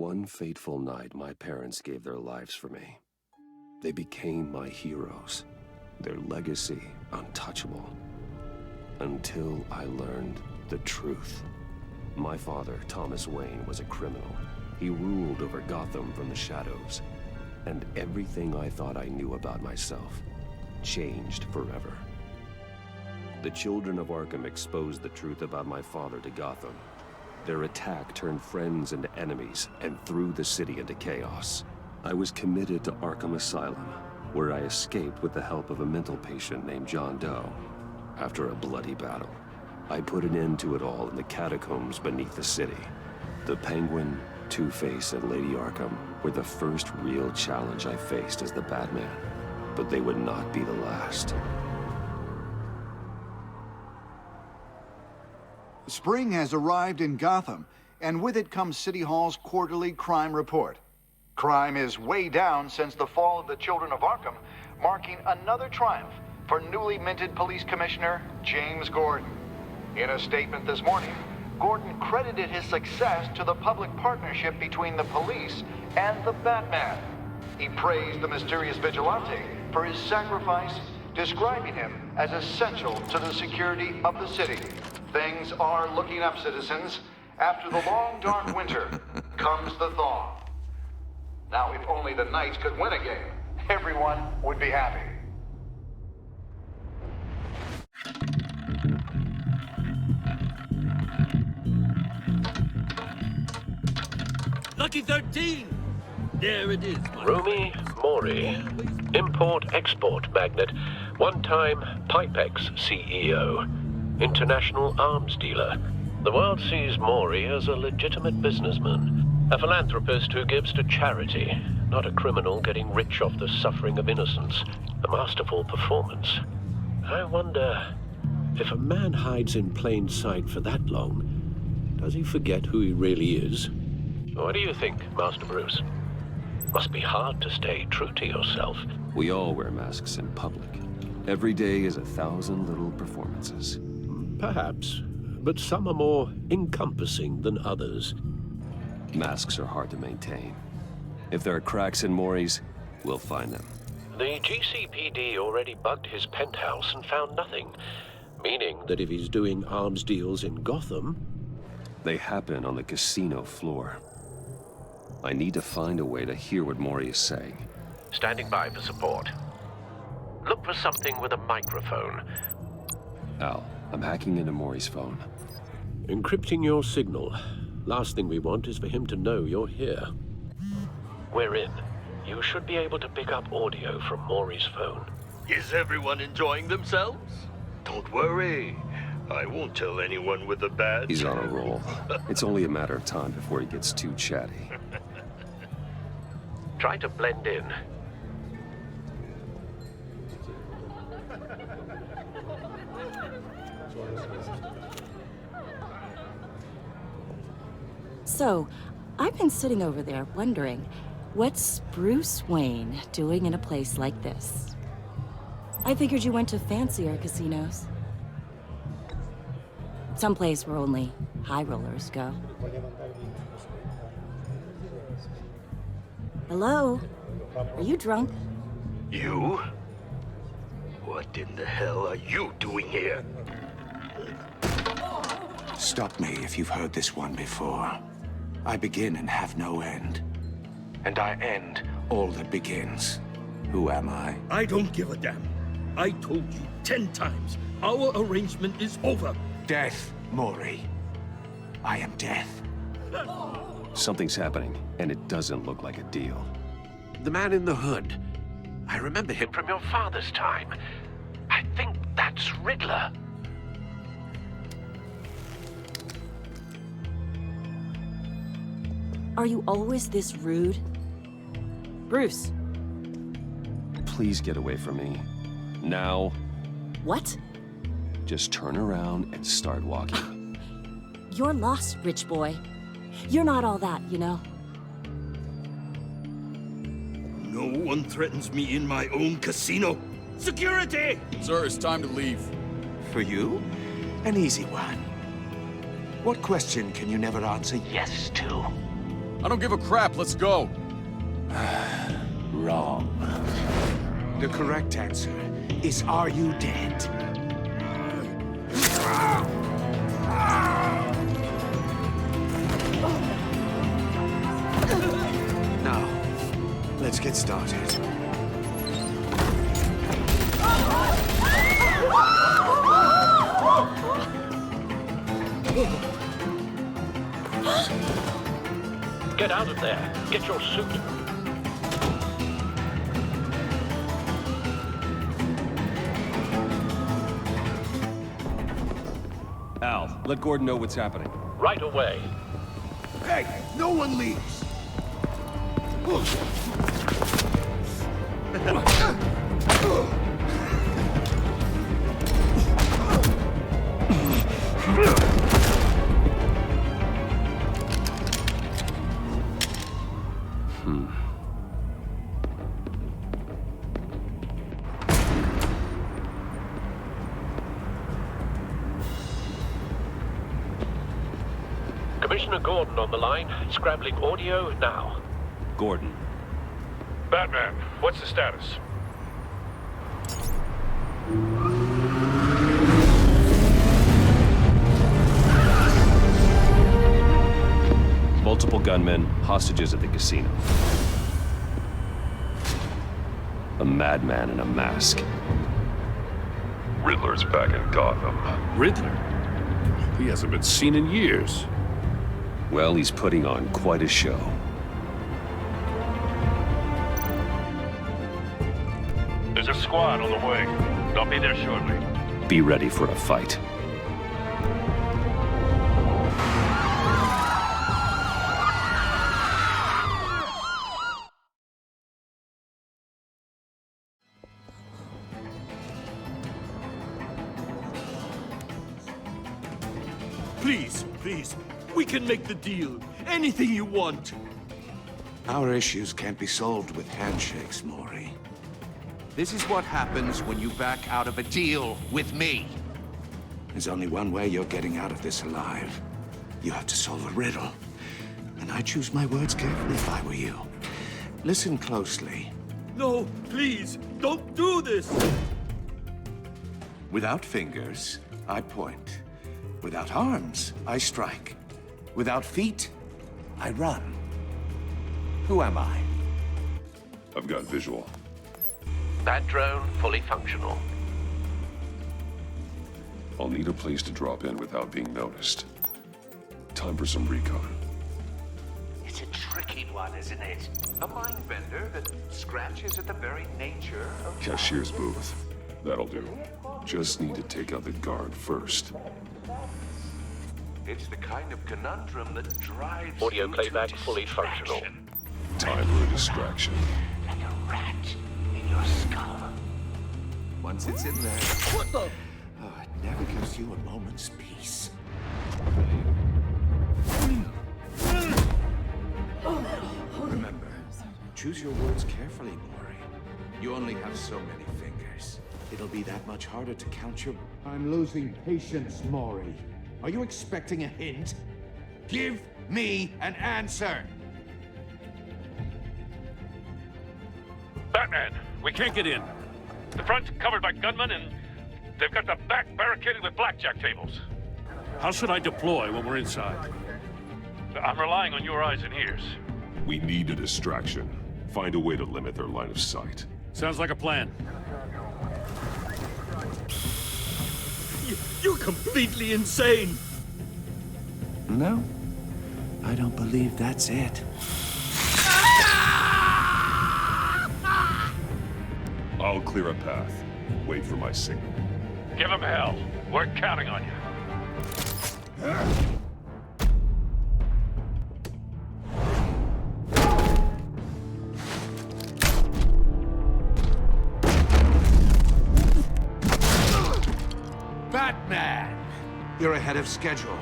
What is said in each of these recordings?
one fateful night, my parents gave their lives for me. They became my heroes, their legacy untouchable. Until I learned the truth. My father, Thomas Wayne, was a criminal. He ruled over Gotham from the shadows. And everything I thought I knew about myself changed forever. The children of Arkham exposed the truth about my father to Gotham. Their attack turned friends into enemies and threw the city into chaos. I was committed to Arkham Asylum, where I escaped with the help of a mental patient named John Doe. After a bloody battle, I put an end to it all in the catacombs beneath the city. The Penguin, Two-Face, and Lady Arkham were the first real challenge I faced as the Batman, but they would not be the last. Spring has arrived in Gotham, and with it comes City Hall's quarterly crime report. Crime is way down since the fall of the Children of Arkham, marking another triumph for newly minted Police Commissioner James Gordon. In a statement this morning, Gordon credited his success to the public partnership between the police and the Batman. He praised the mysterious vigilante for his sacrifice, describing him as essential to the security of the city. Things are looking up, citizens. After the long, dark winter comes the thaw. Now, if only the Knights could win a game, everyone would be happy. Lucky 13! There it is. Rumi Mori, import-export magnate, one-time Pipex CEO, international arms dealer. The world sees Mori as a legitimate businessman, a philanthropist who gives to charity, not a criminal getting rich off the suffering of innocence. A masterful performance. I wonder, if a man hides in plain sight for that long, does he forget who he really is? What do you think, Master Bruce? Must be hard to stay true to yourself. We all wear masks in public. Every day is 1,000 little performances. Perhaps, but some are more encompassing than others. Masks are hard to maintain. If there are cracks in Mori's, we'll find them. The GCPD already bugged his penthouse and found nothing, meaning that if he's doing arms deals in Gotham... They happen on the casino floor. I need to find a way to hear what Mori is saying. Standing by for support. Look for something with a microphone. Al, I'm hacking into Mori's phone. Encrypting your signal. Last thing we want is for him to know you're here. We're in. You should be able to pick up audio from Mori's phone. Is everyone enjoying themselves? Don't worry. I won't tell anyone with a badge. He's on a roll. It's only a matter of time before he gets too chatty. Try to blend in. So, I've been sitting over there wondering, what's Bruce Wayne doing in a place like this? I figured you went to fancier casinos. Someplace where only high rollers go. Hello? Are you drunk? You? What in the hell are you doing here? Stop me if you've heard this one before. I begin and have no end. And I end all that begins. Who am I? I don't give a damn. I told you 10 times. Our arrangement is over. Death, Mori. I am death. Something's happening, and it doesn't look like a deal. The man in the hood. I remember him from your father's time. I think that's Riddler. Are you always this rude? Bruce. Please get away from me. Now. What? Just turn around and start walking. You're lost, rich boy. You're not all that, you know. No one threatens me in my own casino. Security! Sir, it's time to leave. For you? An easy one. What question can you never answer yes to? I don't give a crap, let's go. Wrong. The correct answer is, are you dead? Now, let's get started. Get out of there. Get your suit. Al, let Gordon know what's happening. Right away. Hey, no one leaves! Commissioner Gordon on the line, scrambling audio now. Gordon. Batman, what's the status? Multiple gunmen, hostages at the casino. A madman in a mask. Riddler's back in Gotham. Riddler? He hasn't been seen in years. Well, he's putting on quite a show. There's a squad on the way. They'll be there shortly. Be ready for a fight. Please, please, we can make the deal. Anything you want. Our issues can't be solved with handshakes, Maury. This is what happens when you back out of a deal with me. There's only one way you're getting out of this alive. You have to solve a riddle. And I choose my words carefully if I were you. Listen closely. No, please, don't do this. Without fingers, I point. Without arms, I strike. Without feet, I run. Who am I? I've got visual. That drone fully functional. I'll need a place to drop in without being noticed. Time for some recon. It's a tricky one, isn't it? A mind bender that scratches at the very nature of... Cashier's booth. That'll do. Just need to take out the guard first. It's the kind of conundrum that drives Audio you playback to fully functional. distraction. Time for a distraction. Like a rat in your skull. Once it's in there... What the? Oh, it never gives you a moment's peace. Remember, choose your words carefully, Maury. You only have so many fingers. It'll be that much harder to count your... I'm losing patience, Maury. Are you expecting a hint? Give me an answer! Batman, we can't get in. The front's covered by gunmen, and they've got the back barricaded with blackjack tables. How should I deploy when we're inside? I'm relying on your eyes and ears. We need a distraction. Find a way to limit their line of sight. Sounds like a plan. You're completely insane! No, I don't believe that's it. I'll clear a path. Wait for my signal. Give them hell. We're counting on you. Batman! You're ahead of schedule.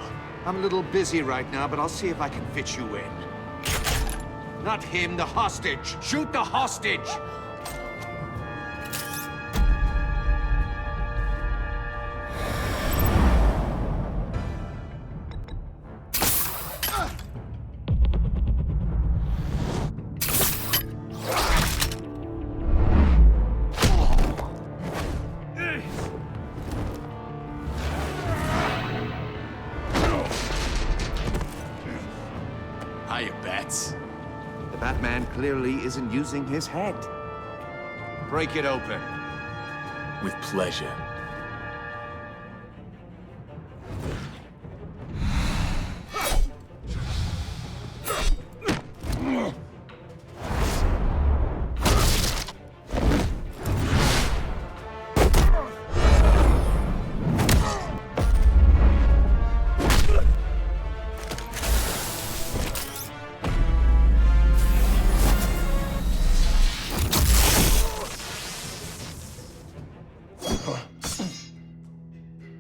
I'm a little busy right now, but I'll see if I can fit you in. Not him, the hostage! Shoot the hostage! Batman clearly isn't using his head. Break it open. With pleasure.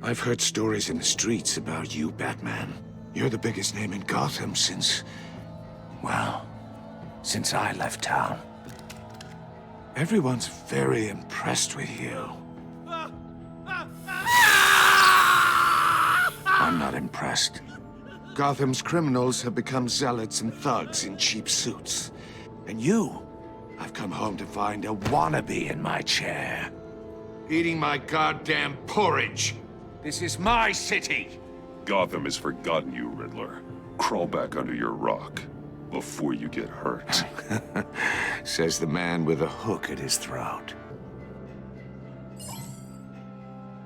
I've heard stories in the streets about you, Batman. You're the biggest name in Gotham since... well, since I left town. Everyone's very impressed with you. I'm not impressed. Gotham's criminals have become zealots and thugs in cheap suits. And you, I've come home to find a wannabe in my chair. Eating my goddamn porridge. This is my city! Gotham has forgotten you, Riddler. Crawl back under your rock before you get hurt. Says the man with a hook at his throat.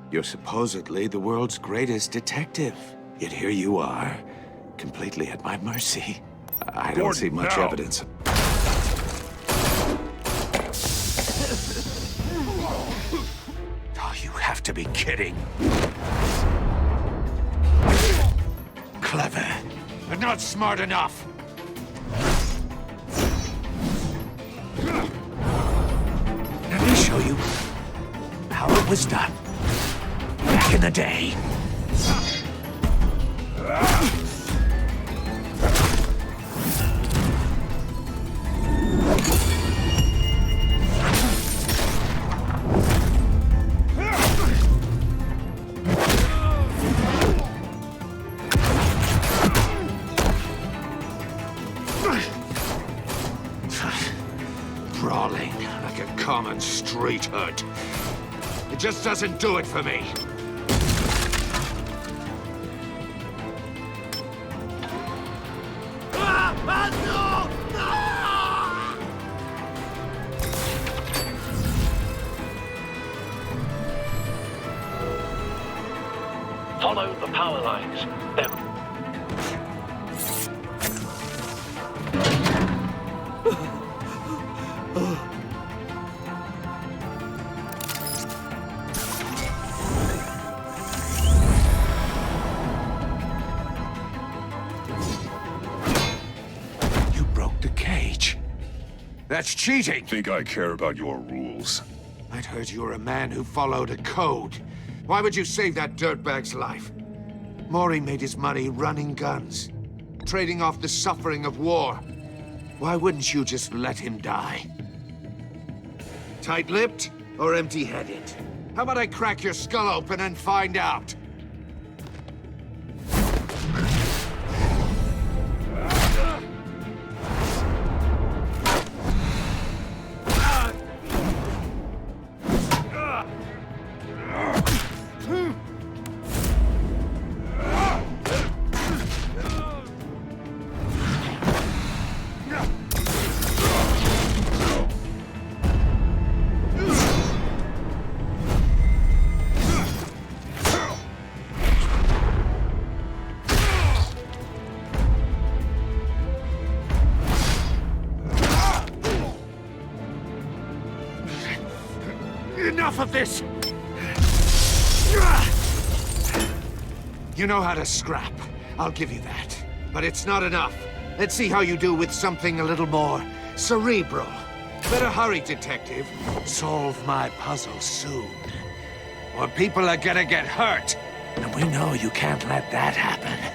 You're supposedly the world's greatest detective. Yet here you are, completely at my mercy. I don't see much evidence. Oh, you have to be kidding. Clever, but not smart enough. Let me show you how it was done back in the day. Brawling like a common street hood. It just doesn't do it for me. Follow the power lines. You broke the cage. That's cheating. Think I care about your rules? I'd heard you were a man who followed a code. Why would you save that dirtbag's life? Mori made his money running guns, trading off the suffering of war. Why wouldn't you just let him die? Tight-lipped or empty-headed? How about I crack your skull open and find out? Enough of this! You know how to scrap. I'll give you that. But it's not enough. Let's see how you do with something a little more cerebral. Better hurry, detective. Solve my puzzle soon. Or people are gonna get hurt. And we know you can't let that happen.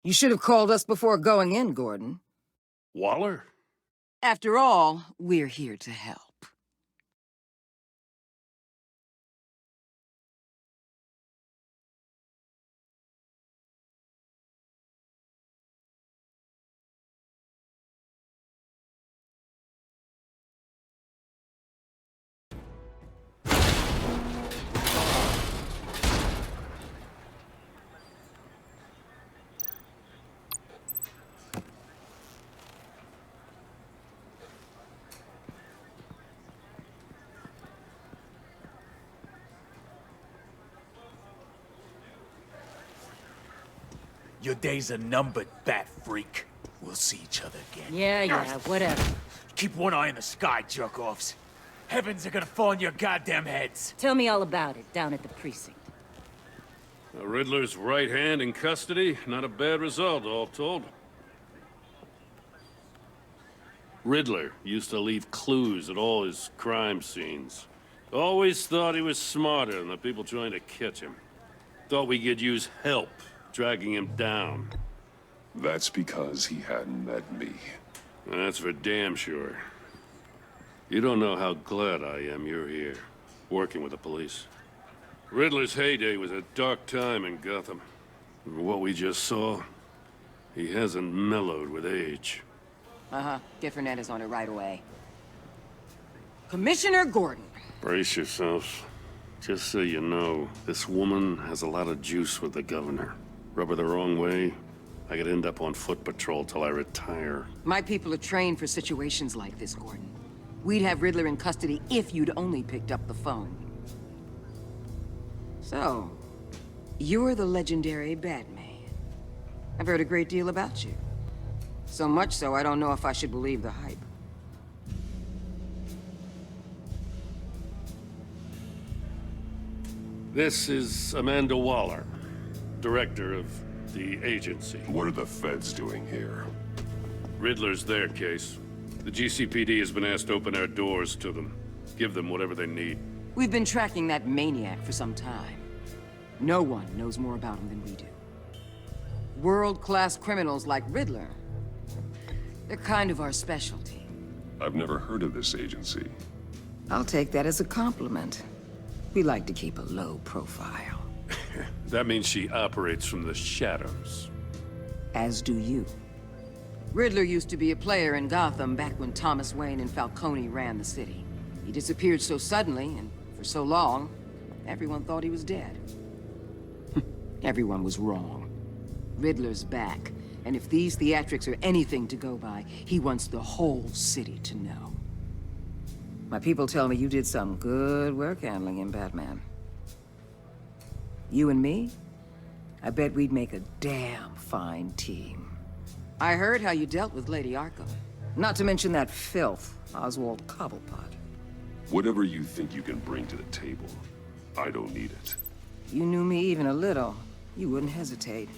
You should have called us before going in, Gordon. Waller? After all, we're here to help. Your days are numbered, bat freak. We'll see each other again. Yeah, whatever. Keep one eye in the sky, jerk-offs. Heavens are gonna fall on your goddamn heads. Tell me all about it down at the precinct. Riddler's right hand in custody. Not a bad result, all told. Riddler used to leave clues at all his crime scenes. Always thought he was smarter than the people trying to catch him. Thought we could use help dragging him down. That's because he hadn't met me. That's for damn sure. You don't know how glad I am you're here, working with the police. Riddler's heyday was a dark time in Gotham. From what we just saw, he hasn't mellowed with age. Get Fernandez on it right away. Commissioner Gordon. Brace yourselves. Just so you know, this woman has a lot of juice with the governor. Rub her the wrong way, I could end up on foot patrol till I retire. My people are trained for situations like this, Gordon. We'd have Riddler in custody if you'd only picked up the phone. So, you're the legendary Batman. I've heard a great deal about you. So much so, I don't know if I should believe the hype. This is Amanda Waller, director of the agency. What are the feds doing here? Riddler's their case. The GCPD has been asked to open our doors to them. Give them whatever they need. We've been tracking that maniac for some time. No one knows more about him than we do. World-class criminals like Riddler. They're kind of our specialty. I've never heard of this agency. I'll take that as a compliment. We like to keep a low profile. That means she operates from the shadows. As do you. Riddler used to be a player in Gotham back when Thomas Wayne and Falcone ran the city. He disappeared so suddenly, and for so long, everyone thought he was dead. Everyone was wrong. Riddler's back, and if these theatrics are anything to go by, he wants the whole city to know. My people tell me you did some good work handling him, Batman. You and me? I bet we'd make a damn fine team. I heard how you dealt with Lady Arkham. Not to mention that filth, Oswald Cobblepot. Whatever you think you can bring to the table, I don't need it. If you knew me even a little, you wouldn't hesitate.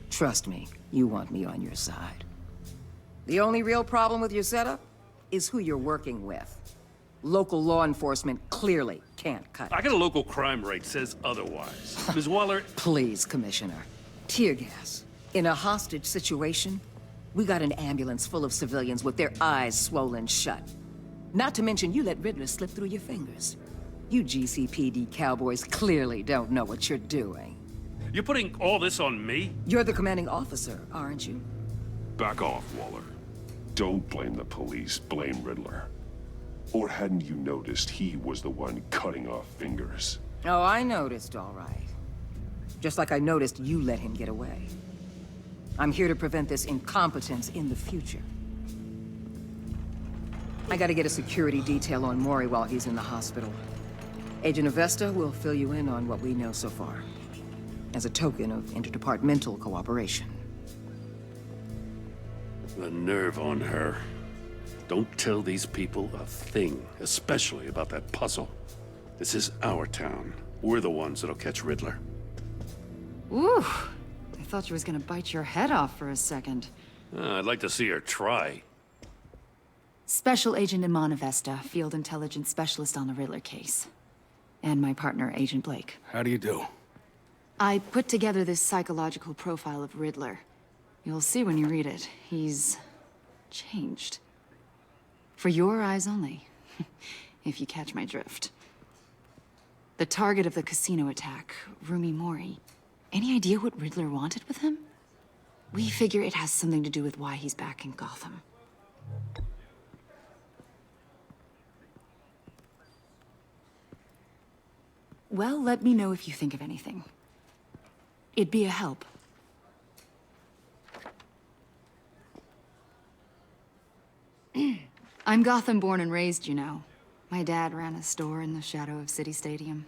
Trust me, you want me on your side. The only real problem with your setup is who you're working with. Local law enforcement clearly can't cut it. I got a local crime rate says otherwise. Ms. Waller... Please, Commissioner. Tear gas. In a hostage situation, we got an ambulance full of civilians with their eyes swollen shut. Not to mention you let Riddler slip through your fingers. You GCPD cowboys clearly don't know what you're doing. You're putting all this on me? You're the commanding officer, aren't you? Back off, Waller. Don't blame the police, blame Riddler. Or hadn't you noticed he was the one cutting off fingers? Oh, I noticed, all right. Just like I noticed you let him get away. I'm here to prevent this incompetence in the future. I gotta get a security detail on Mori while he's in the hospital. Agent Avesta will fill you in on what we know so far, as a token of interdepartmental cooperation. The nerve on her. Don't tell these people a thing, especially about that puzzle. This is our town. We're the ones that'll catch Riddler. Ooh, I thought you was gonna bite your head off for a second. I'd like to see her try. Special Agent Enigma Vesta, Field Intelligence Specialist on the Riddler case. And my partner, Agent Blake. How do you do? I put together this psychological profile of Riddler. You'll see when you read it. He's changed. For your eyes only, if you catch my drift. The target of the casino attack, Rumi Mori. Any idea what Riddler wanted with him? We figure it has something to do with why he's back in Gotham. Well, let me know if you think of anything. It'd be a help. I'm Gotham born and raised, you know. My dad ran a store in the shadow of City Stadium.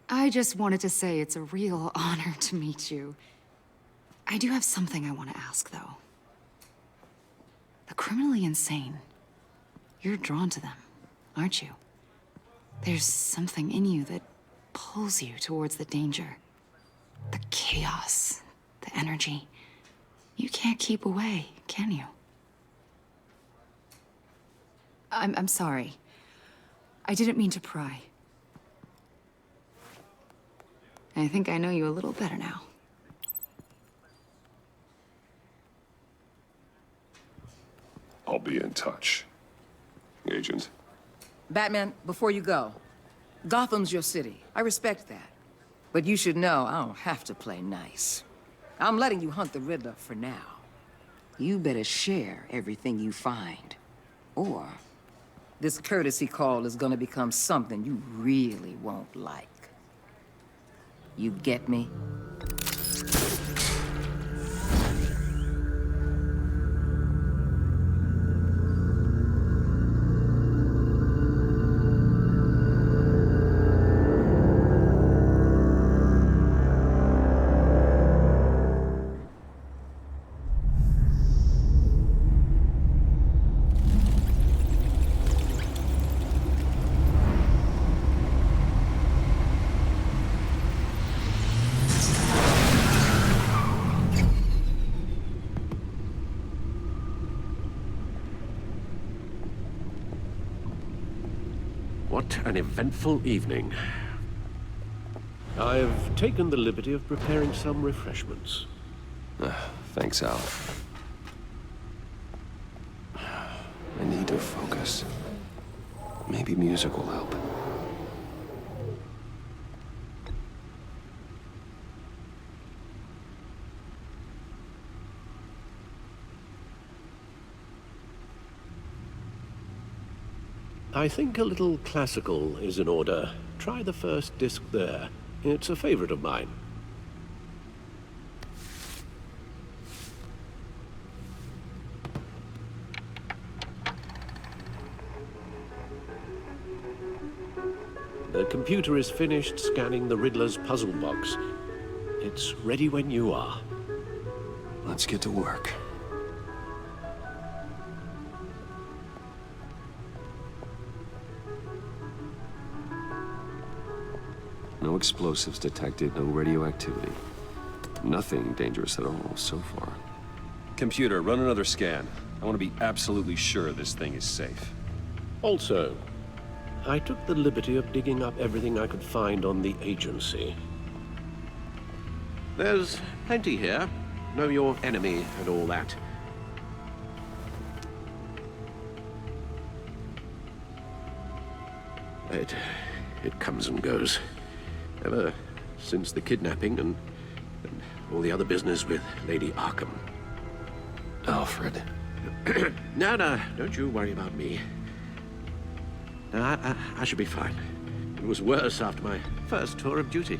I just wanted to say it's a real honor to meet you. I do have something I want to ask, though. The criminally insane. You're drawn to them, aren't you? There's something in you that pulls you towards the danger. The chaos, the energy. You can't keep away, can you? I'm sorry. I didn't mean to pry. I think I know you a little better now. I'll be in touch, Agent. Batman, before you go, Gotham's your city. I respect that. But you should know I don't have to play nice. I'm letting you hunt the Riddler for now. You better share everything you find. Or this courtesy call is gonna become something you really won't like. You get me? What an eventful evening. I've taken the liberty of preparing some refreshments. Thanks, Al. I need to focus. Maybe music will help. I think a little classical is in order. Try the first disc there. It's a favorite of mine. The computer is finished scanning the Riddler's puzzle box. It's ready when you are. Let's get to work. No explosives detected, no radioactivity. Nothing dangerous at all so far. Computer, run another scan. I want to be absolutely sure this thing is safe. Also, I took the liberty of digging up everything I could find on the agency. There's plenty here. Know your enemy and all that. It comes and goes. Ever since the kidnapping and all the other business with Lady Arkham. Alfred. No, don't you worry about me. No, I should be fine. It was worse after my first tour of duty.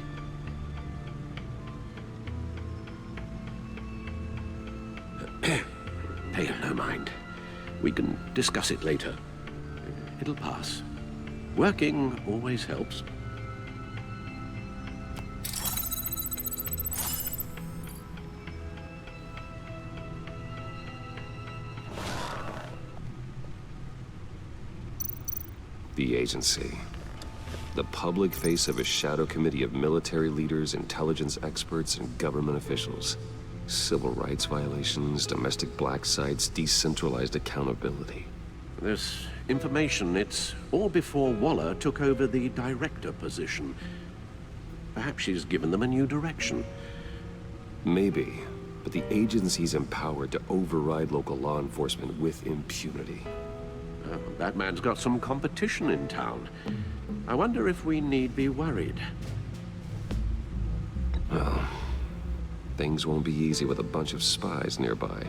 Pay no mind. We can discuss it later. It'll pass. Working always helps. The agency. The public face of a shadow committee of military leaders, intelligence experts, and government officials. Civil rights violations, domestic black sites, decentralized accountability. This information, it's all before Waller took over the director position. Perhaps she's given them a new direction. Maybe. but the agency's empowered to override local law enforcement with impunity. Batman's got some competition in town. I wonder if we need be worried. Well, things won't be easy with a bunch of spies nearby.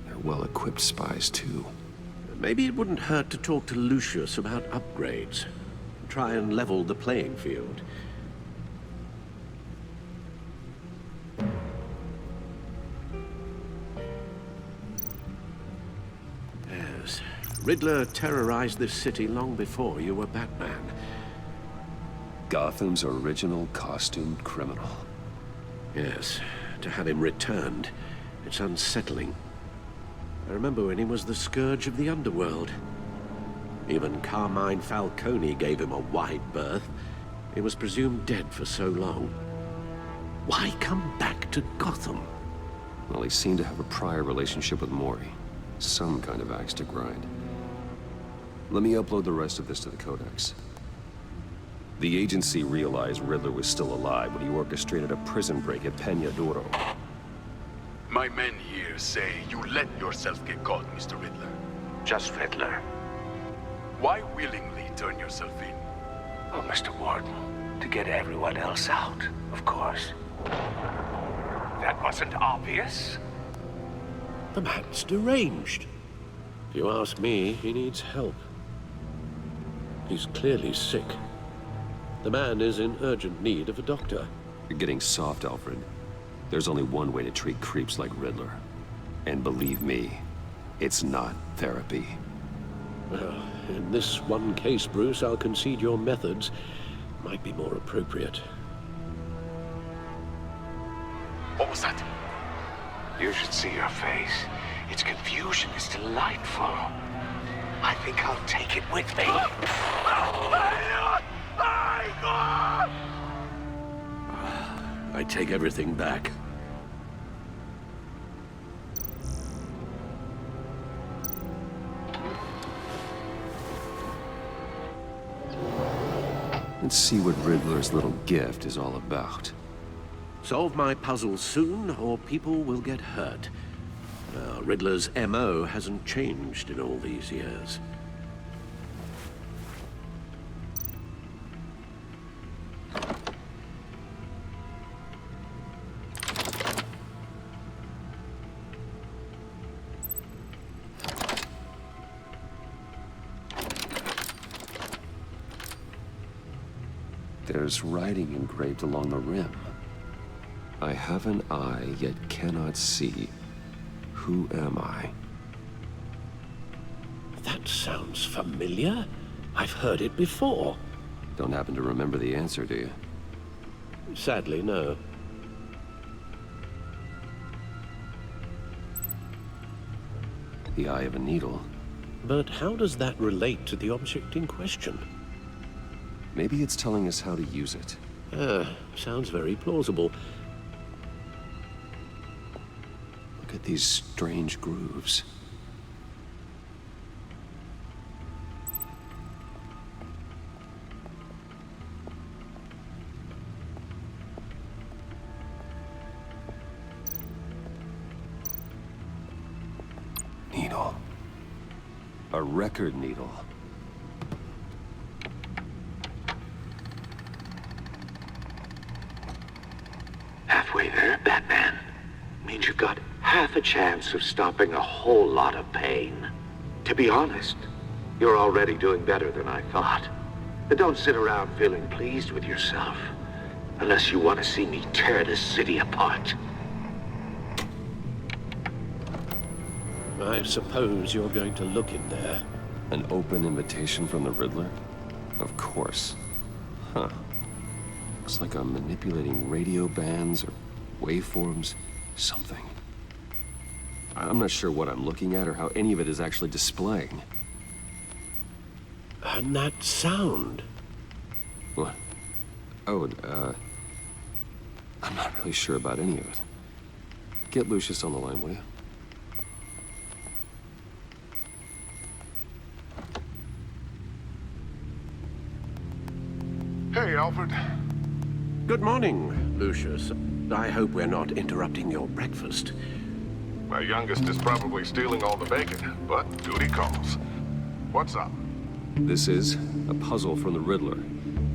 They're well-equipped spies, too. Maybe it wouldn't hurt to talk to Lucius about upgrades. Try and level the playing field. Yes, Riddler terrorized this city long before you were Batman. Gotham's original costumed criminal. Yes, to have him returned, it's unsettling. I remember when he was the scourge of the underworld. Even Carmine Falcone gave him a wide berth. He was presumed dead for so long. Why come back to Gotham? Well, he seemed to have a prior relationship with Mori. Some kind of axe to grind. Let me upload the rest of this to the Codex. The agency realized Riddler was still alive when he orchestrated a prison break at Peña Duro. My men here say you let yourself get caught, Mr. Riddler. Just Riddler. Why willingly turn yourself in? Oh, Mr. Warden, to get everyone else out, of course. That wasn't obvious. The man's deranged. If you ask me, he needs help. He's clearly sick. The man is in urgent need of a doctor. You're getting soft, Alfred. There's only one way to treat creeps like Riddler. And believe me, it's not therapy. Well, in this one case, Bruce, I'll concede your methods might be more appropriate. What was that? You should see your face. Its confusion is delightful. I think I'll take it with me. I take everything back. Let's see what Riddler's little gift is all about. Solve my puzzle soon, or people will get hurt. Riddler's MO hasn't changed in all these years. There's writing engraved along the rim. I have an eye, yet cannot see. Who am I? That sounds familiar. I've heard it before. Don't happen to remember the answer, do you? Sadly, no. The eye of a needle. But how does that relate to the object in question? Maybe it's telling us how to use it. Sounds very plausible. Look at these strange grooves. Needle. A record needle. Halfway there, Batman. Means you've got half a chance of stopping a whole lot of pain. To be honest, you're already doing better than I thought. But don't sit around feeling pleased with yourself, unless you want to see me tear this city apart. I suppose you're going to look in there. An open invitation from the Riddler? Of course. Huh. Looks like I'm manipulating radio bands or waveforms, something. I'm not sure what I'm looking at or how any of it is actually displaying. And that sound? What? Oh, I'm not really sure about any of it. Get Lucius on the line, will you? Hey, Alfred. Good morning, Lucius. I hope we're not interrupting your breakfast. My youngest is probably stealing all the bacon, but duty calls. What's up? This is a puzzle from the Riddler.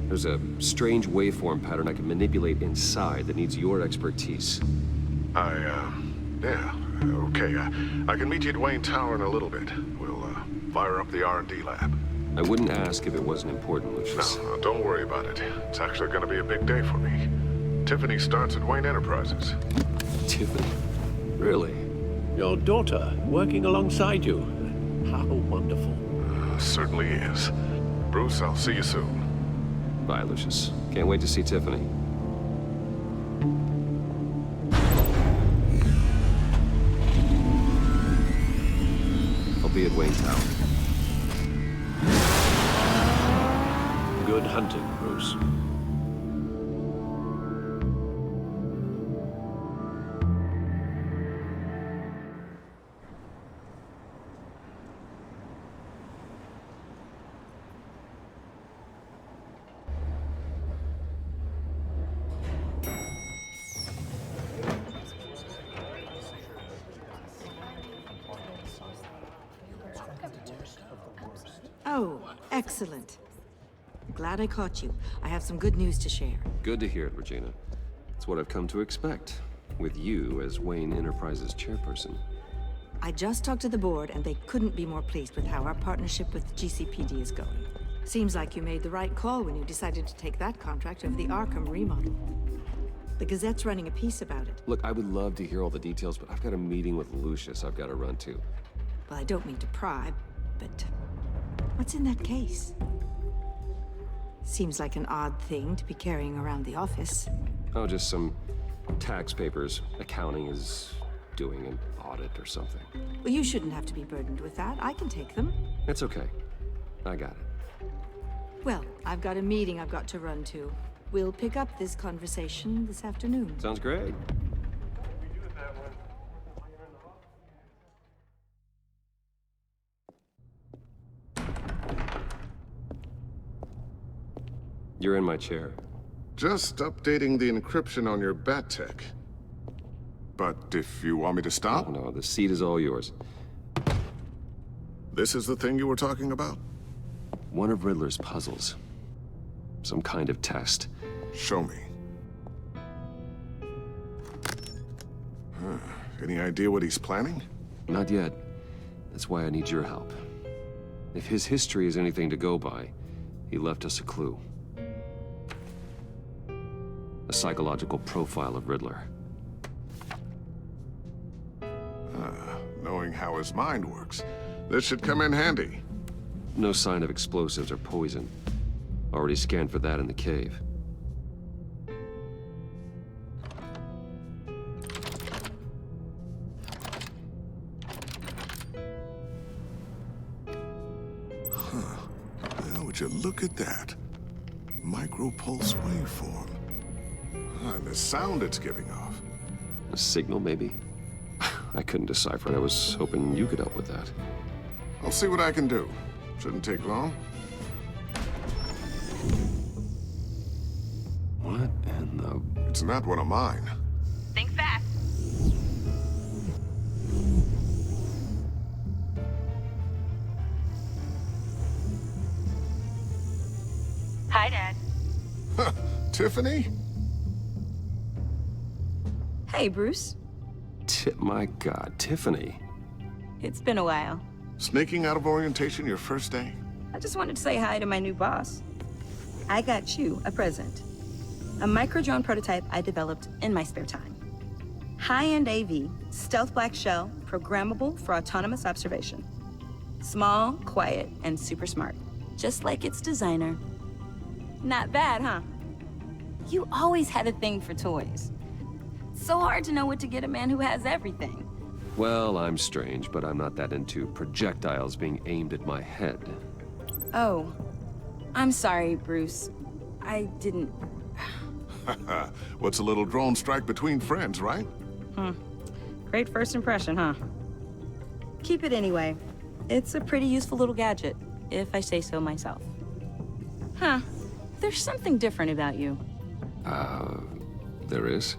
There's a strange waveform pattern I can manipulate inside that needs your expertise. Yeah, okay. I can meet you at Wayne Tower in a little bit. We'll, fire up the R&D lab. I wouldn't ask if it wasn't important, Lucius. No, don't worry about it. It's actually gonna be a big day for me. Tiffany starts at Wayne Enterprises. Tiffany? Really? Your daughter, working alongside you. How wonderful. Certainly is. Bruce, I'll see you soon. Bye, Lucius. Can't wait to see Tiffany. I'll be at Wayne Tower. Good hunting, Bruce. Oh, excellent. Glad I caught you. I have some good news to share. Good to hear it, Regina. It's what I've come to expect, with you as Wayne Enterprises chairperson. I just talked to the board, and they couldn't be more pleased with how our partnership with GCPD is going. Seems like you made the right call when you decided to take that contract over the Arkham remodel. The Gazette's running a piece about it. Look, I would love to hear all the details, but I've got a meeting with Lucius I've got to run to. Well, I don't mean to pry, but what's in that case? Seems like an odd thing to be carrying around the office. Oh, just some tax papers. Accounting is doing an audit or something. Well, you shouldn't have to be burdened with that. I can take them. It's okay. I got it. Well, I've got a meeting I've got to run to. We'll pick up this conversation this afternoon. Sounds great. You're in my chair. Just updating the encryption on your bat tech. But if you want me to stop? Oh, no, the seat is all yours. This is the thing you were talking about? One of Riddler's puzzles. Some kind of test. Show me. Any idea what he's planning? Not yet. That's why I need your help. If his history is anything to go by, he left us a clue. A psychological profile of Riddler. Knowing how his mind works, this should come in handy. No sign of explosives or poison. Already scanned for that in the cave. Well, would you look at that? Micropulse waveform. And the sound it's giving off. A signal, maybe? I couldn't decipher it. I was hoping you could help with that. I'll see what I can do. Shouldn't take long. What in the... It's not one of mine. Think fast. Hi, Dad. Tiffany? Hey, Bruce. My God, Tiffany. It's been a while. Sneaking out of orientation your first day? I just wanted to say hi to my new boss. I got you a present. A micro-drone prototype I developed in my spare time. High-end AV, stealth black shell, programmable for autonomous observation. Small, quiet, and super smart. Just like its designer. Not bad, huh? You always had a thing for toys. So hard to know what to get a man who has everything. Well, I'm strange, but I'm not that into projectiles being aimed at my head. Oh, I'm sorry, Bruce. I didn't... What's a little drone strike between friends, right? Great first impression, huh? Keep it anyway. It's a pretty useful little gadget, if I say so myself. Huh. There's something different about you. There is?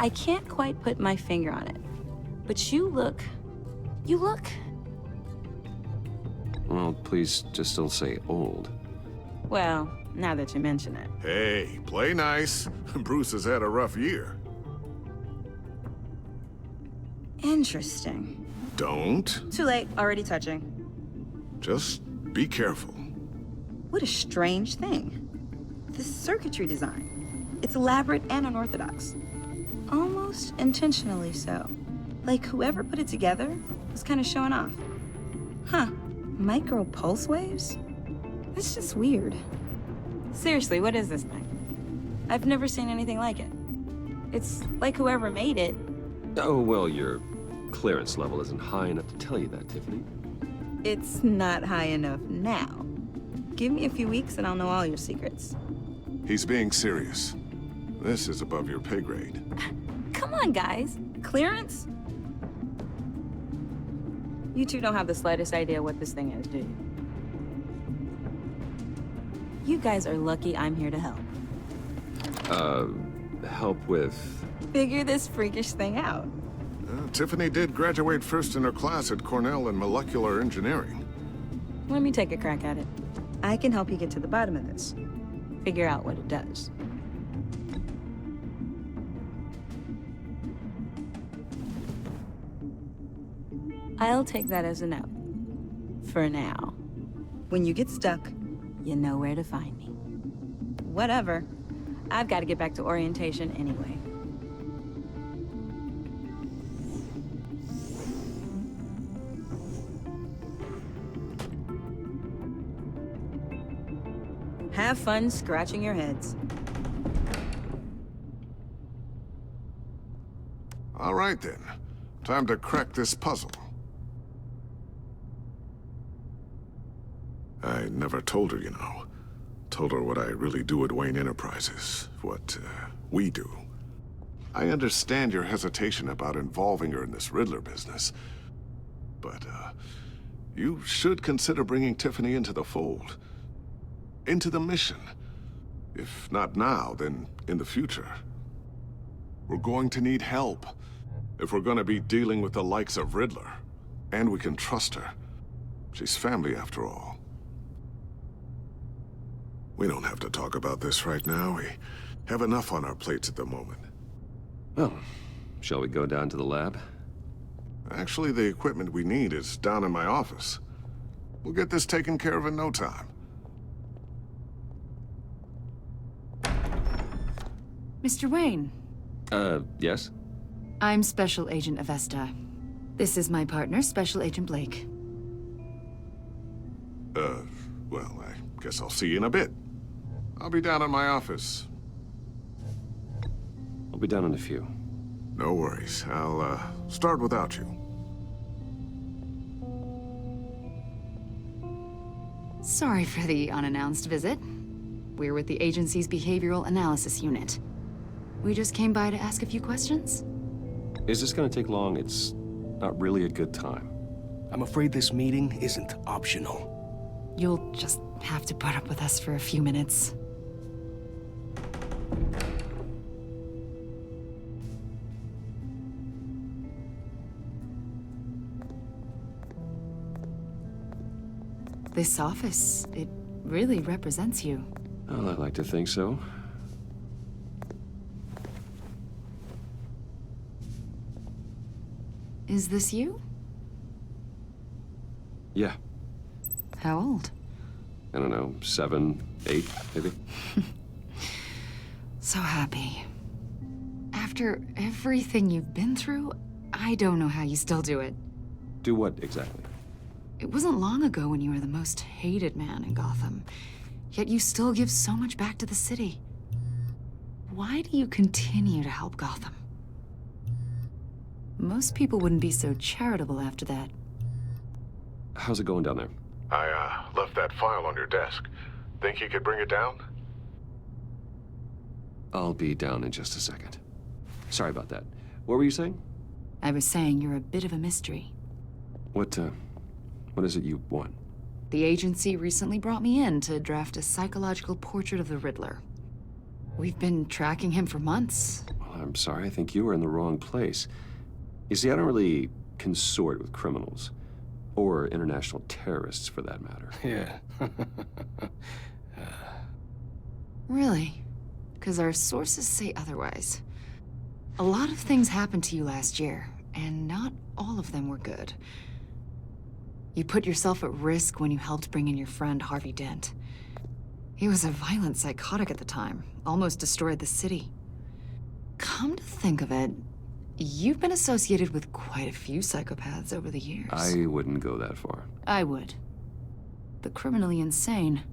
I can't quite put my finger on it, but you look... Well, please just don't say old. Well, now that you mention it. Hey, play nice. Bruce has had a rough year. Interesting. Don't. Too late, already touching. Just be careful. What a strange thing. This circuitry design. It's elaborate and unorthodox. Almost intentionally so. Like whoever put it together was kind of showing off. Huh. Micro pulse waves? That's just weird. Seriously, what is this thing? I've never seen anything like it. It's like whoever made it. Oh, well, your clearance level isn't high enough to tell you that, Tiffany. It's not high enough now. Give me a few weeks and I'll know all your secrets. He's being serious. This is above your pay grade. Come on, guys. Clearance? You two don't have the slightest idea what this thing is, do you? You guys are lucky I'm here to help. Help with... Figure this freakish thing out. Tiffany did graduate first in her class at Cornell in molecular engineering. Let me take a crack at it. I can help you get to the bottom of this. Figure out what it does. I'll take that as a no. For now. When you get stuck, you know where to find me. Whatever. I've got to get back to orientation anyway. Have fun scratching your heads. All right, then. Time to crack this puzzle. I never told her, you know. Told her what I really do at Wayne Enterprises. What, we do. I understand your hesitation about involving her in this Riddler business. But, you should consider bringing Tiffany into the fold. Into the mission. If not now, then in the future. We're going to need help. If we're gonna be dealing with the likes of Riddler. And we can trust her. She's family after all. We don't have to talk about this right now. We have enough on our plates at the moment. Well, shall we go down to the lab? Actually, the equipment we need is down in my office. We'll get this taken care of in no time. Mr. Wayne. Yes? I'm Special Agent Avesta. This is my partner, Special Agent Blake. Well, I guess I'll see you in a bit. I'll be down in my office. I'll be down in a few. No worries. I'll, start without you. Sorry for the unannounced visit. We're with the agency's Behavioral Analysis Unit. We just came by to ask a few questions. Is this gonna take long? It's not really a good time. I'm afraid this meeting isn't optional. You'll just have to put up with us for a few minutes. This office, it really represents you. Well, I'd like to think so. Is this you? Yeah. How old? I don't know, 7, 8, maybe? So happy. After everything you've been through, I don't know how you still do it. Do what, exactly? It wasn't long ago when you were the most hated man in Gotham, yet you still give so much back to the city. Why do you continue to help Gotham? Most people wouldn't be so charitable after that. How's it going down there? I, left that file on your desk. Think you could bring it down? I'll be down in just a second. Sorry about that. What were you saying? I was saying you're a bit of a mystery. What is it you want? The agency recently brought me in to draft a psychological portrait of the Riddler. We've been tracking him for months. Well, I'm sorry, I think you were in the wrong place. You see, I don't really consort with criminals. Or international terrorists, for that matter. Yeah. Really? Because our sources say otherwise. A lot of things happened to you last year, and not all of them were good. You put yourself at risk when you helped bring in your friend Harvey Dent. He was a violent psychotic at the time, almost destroyed the city. Come to think of it, you've been associated with quite a few psychopaths over the years. I wouldn't go that far. I would. The criminally insane,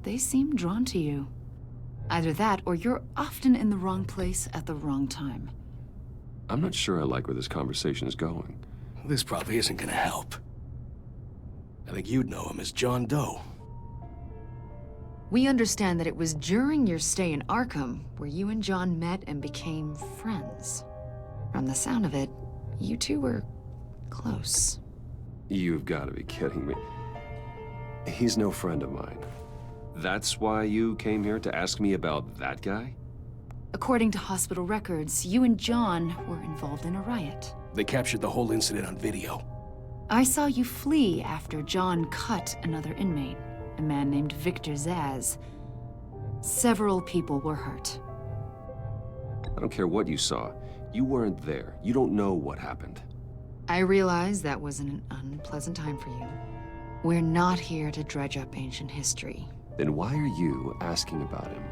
they seem drawn to you. Either that, or you're often in the wrong place at the wrong time. I'm not sure I like where this conversation is going. This probably isn't gonna help. I think you'd know him as John Doe. We understand that it was during your stay in Arkham where you and John met and became friends. From the sound of it, you two were close. You've got to be kidding me. He's no friend of mine. That's why you came here to ask me about that guy? According to hospital records, you and John were involved in a riot. They captured the whole incident on video. I saw you flee after John cut another inmate, a man named Victor Zsasz. Several people were hurt. I don't care what you saw. You weren't there. You don't know what happened. I realize that was an unpleasant time for you. We're not here to dredge up ancient history. Then why are you asking about him?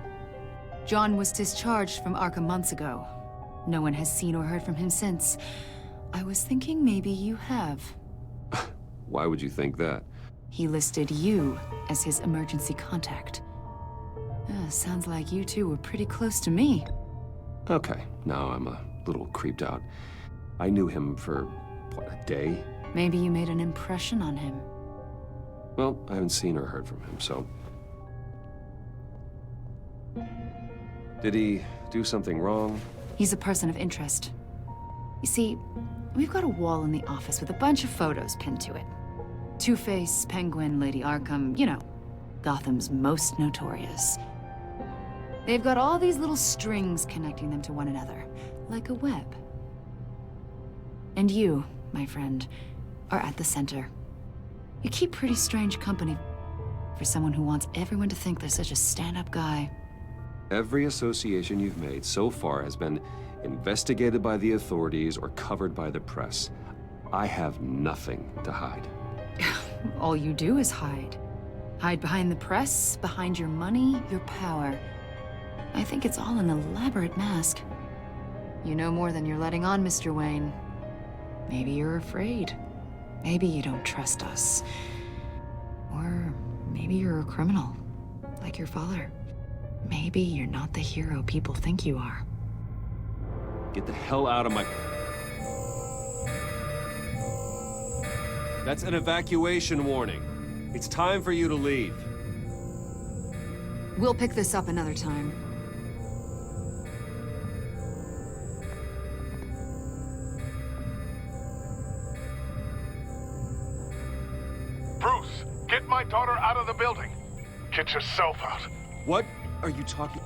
John was discharged from Arkham months ago. No one has seen or heard from him since. I was thinking maybe you have. Why would you think that? He listed you as his emergency contact. Sounds like you two were pretty close to me. Okay, now I'm a little creeped out. I knew him for, what, a day? Maybe you made an impression on him. Well, I haven't seen or heard from him, so... Did he do something wrong? He's a person of interest. You see, we've got a wall in the office with a bunch of photos pinned to it. Two-Face, Penguin, Lady Arkham, you know, Gotham's most notorious. They've got all these little strings connecting them to one another, like a web. And you, my friend, are at the center. You keep pretty strange company for someone who wants everyone to think they're such a stand-up guy. Every association you've made so far has been investigated by the authorities or covered by the press. I have nothing to hide. All you do is hide. Hide behind the press, behind your money, your power. I think it's all an elaborate mask. You know more than you're letting on, Mr. Wayne. Maybe you're afraid. Maybe you don't trust us. Or maybe you're a criminal, like your father. Maybe you're not the hero people think you are. Get the hell out of my... That's an evacuation warning. It's time for you to leave. We'll pick this up another time. Bruce, get my daughter out of the building. Get yourself out. What are you talking...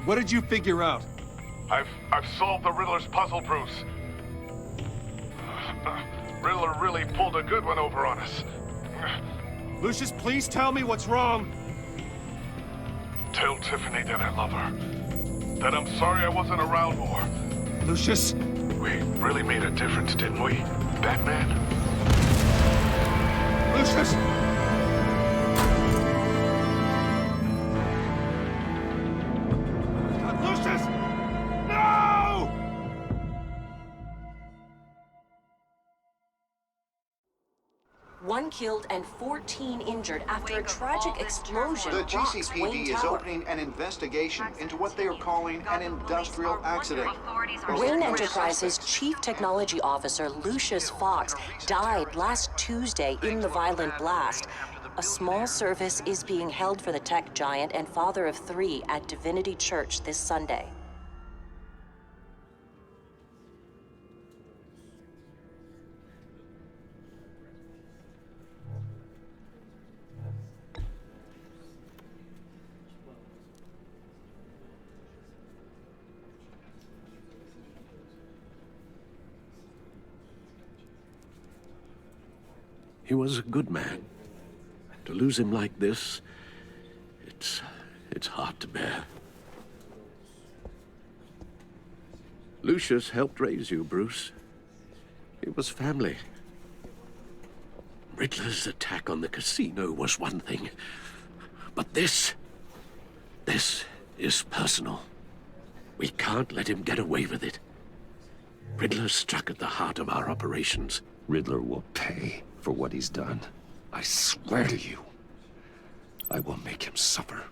What did you figure out? I've solved the Riddler's puzzle, Bruce. Riddler really pulled a good one over on us. Lucius, please tell me what's wrong. Tell Tiffany that I love her. That I'm sorry I wasn't around more. Lucius! We really made a difference, didn't we, Batman? Lucius! Lucius! No! One killed and 14 injured after a tragic explosion. The rocks GCPD Wayne is Tower. opening an investigation into what they are calling an industrial accident. Wayne Enterprises' Chief Technology Officer Lucius Fox died last Tuesday in the violent blast. A small service is being held for the tech giant and father of 3 at Divinity Church this Sunday. He was a good man. To lose him like this, it's hard to bear. Lucius helped raise you, Bruce. It was family. Riddler's attack on the casino was one thing, but this is personal. We can't let him get away with it. Riddler struck at the heart of our operations. Riddler will pay for what he's done. I swear to you, I will make him suffer.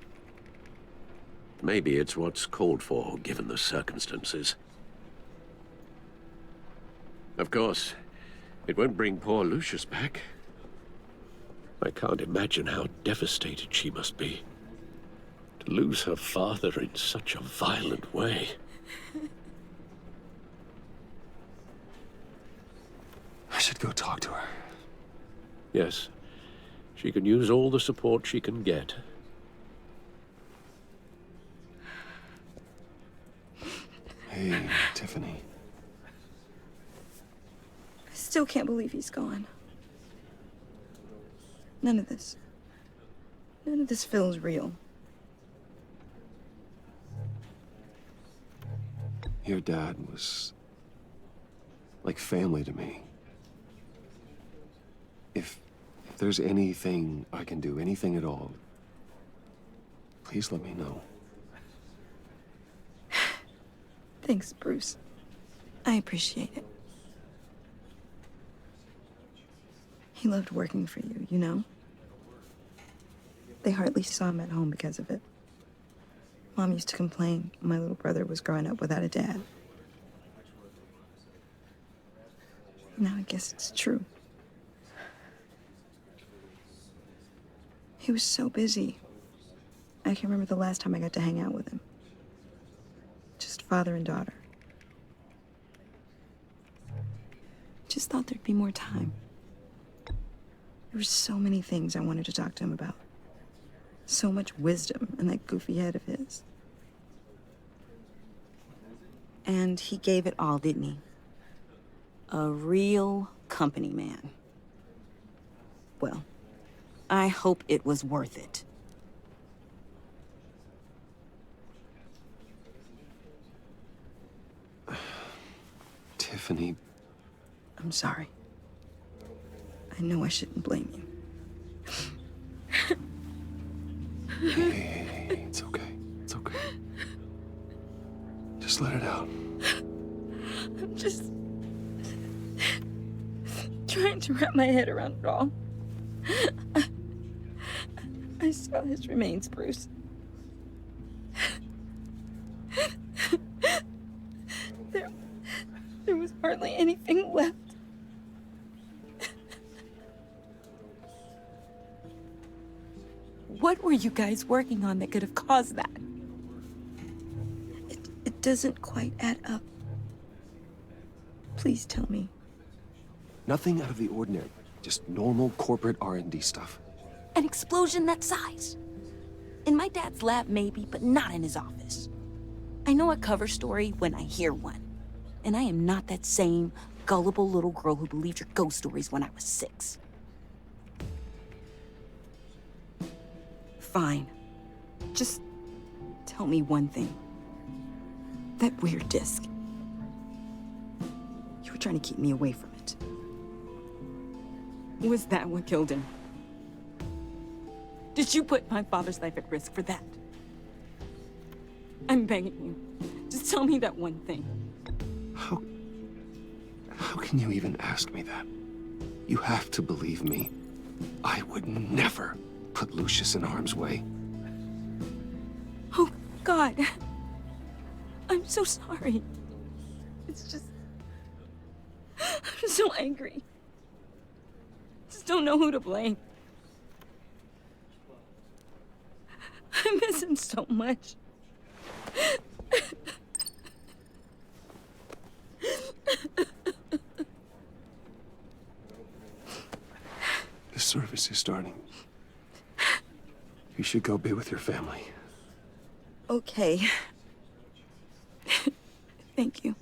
Maybe it's what's called for, given the circumstances. Of course, it won't bring poor Lucius back. I can't imagine how devastated she must be. To lose her father in such a violent way. I should go talk to her. Yes, she can use all the support she can get. Hey, Tiffany. I still can't believe he's gone. None of this feels real. Your dad was like family to me. If there's anything I can do, anything at all, please let me know. Thanks, Bruce. I appreciate it. He loved working for you, you know? They hardly saw him at home because of it. Mom used to complain my little brother was growing up without a dad. Now I guess it's true. He was so busy. I can remember the last time I got to hang out with him. Just father and daughter. Just thought there'd be more time. There were so many things I wanted to talk to him about. So much wisdom in that goofy head of his. And he gave it all, didn't he? A real company man. Well, I hope it was worth it. Tiffany. I'm sorry. I know I shouldn't blame you. Hey, it's okay. It's okay. Just let it out. I'm just trying to wrap my head around it all. I saw his remains, Bruce. There was hardly anything left. What were you guys working on that could have caused that? It doesn't quite add up. Please tell me. Nothing out of the ordinary. Just normal corporate R&D stuff. An explosion that size? In my dad's lab, maybe, but not in his office. I know a cover story when I hear one. And I am not that same gullible little girl who believed your ghost stories when I was 6. Fine. Just tell me one thing. That weird disc. You were trying to keep me away from it. Was that what killed him? Did you put my father's life at risk for that? I'm begging you. Just tell me that one thing. How can you even ask me that? You have to believe me. I would never put Lucius in harm's way. Oh, God. I'm so sorry. It's just... I'm so angry. Just don't know who to blame. I miss him so much. The service is starting. You should go be with your family. Okay. Thank you,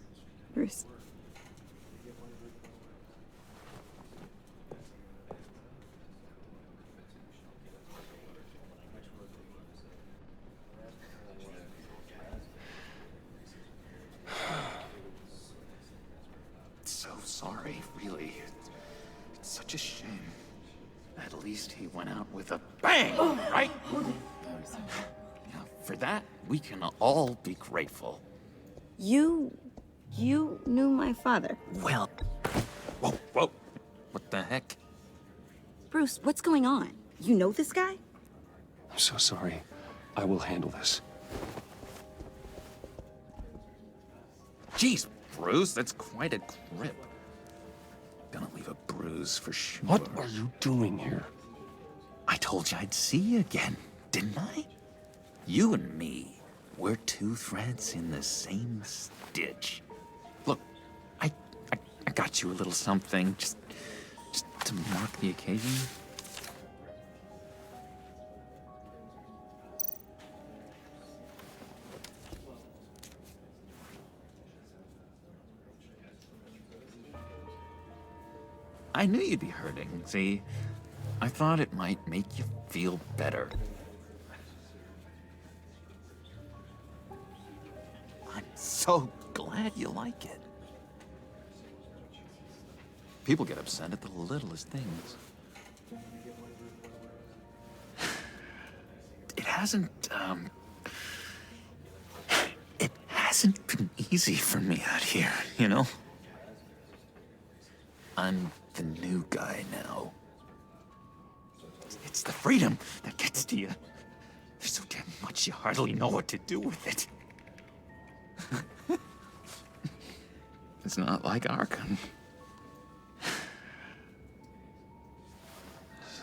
Bruce. sorry, really. It's such a shame. At least he went out with a bang, right? Yeah, for that, we can all be grateful. You knew my father. Well, whoa. What the heck? Bruce, what's going on? You know this guy? I'm so sorry. I will handle this. Jeez, Bruce, that's quite a grip. Gonna leave a bruise for sure. What are you doing here? I told you I'd see you again, didn't I? You and me, we're two threads in the same stitch. Look, I got you a little something, just to mark the occasion. I knew you'd be hurting, see? I thought it might make you feel better. I'm so glad you like it. People get upset at the littlest things. It hasn't been easy for me out here, you know? I'm the new guy now. It's the freedom that gets to you. There's so damn much you hardly know what to do with it. It's not like Arkham.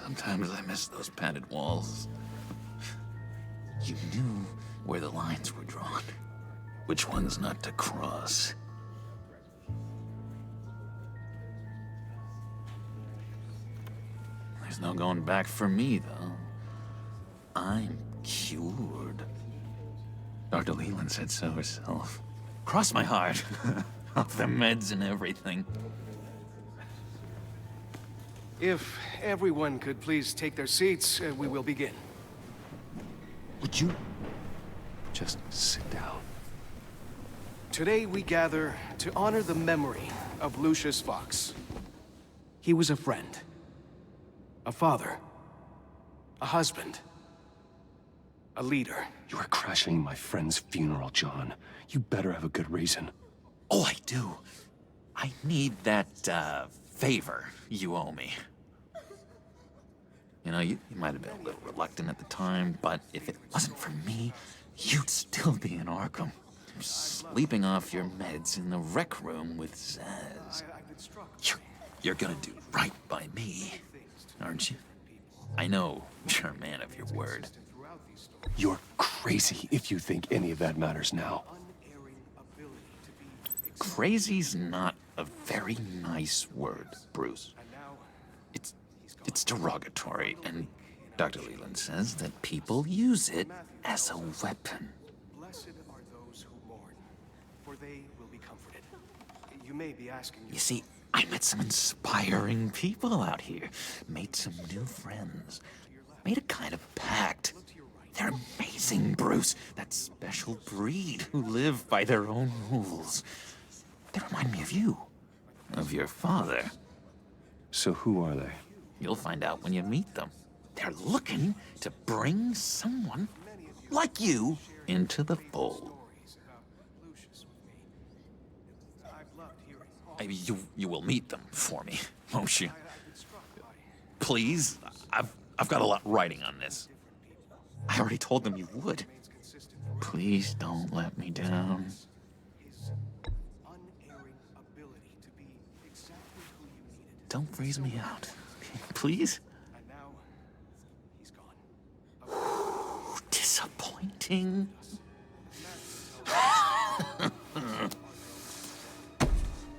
Sometimes I miss those padded walls. You knew where the lines were drawn, which ones not to cross. There's no going back for me, though. I'm cured. Dr. Leland said so herself. Cross my heart. Off the meds and everything. If everyone could please take their seats, we will begin. Would you just sit down? Today we gather to honor the memory of Lucius Fox. He was a friend, a father, a husband, a leader. You are crashing my friend's funeral, John. You better have a good reason. Oh, I do. I need that, favor you owe me. You know, you might have been a little reluctant at the time, but if it wasn't for me, you'd still be in Arkham. Sleeping off your meds in the rec room with Zaz. You're gonna do right by me, aren't you? I know you're a man of your word. You're crazy if you think any of that matters now. Crazy's not a very nice word, Bruce. It's derogatory, and Dr. Leland says that people use it as a weapon. Blessed are those who mourn, for they will be comforted. You may be asking... You see, I met some inspiring people out here. Made some new friends. Made a kind of pact. They're amazing, Bruce. That special breed who live by their own rules. They remind me of you. Of your father. So who are they? You'll find out when you meet them. They're looking to bring someone like you into the fold. You will meet them for me, won't you? Please? I've got a lot writing on this. I already told them you would. Please don't let me down. Don't freeze me out, please? Disappointing.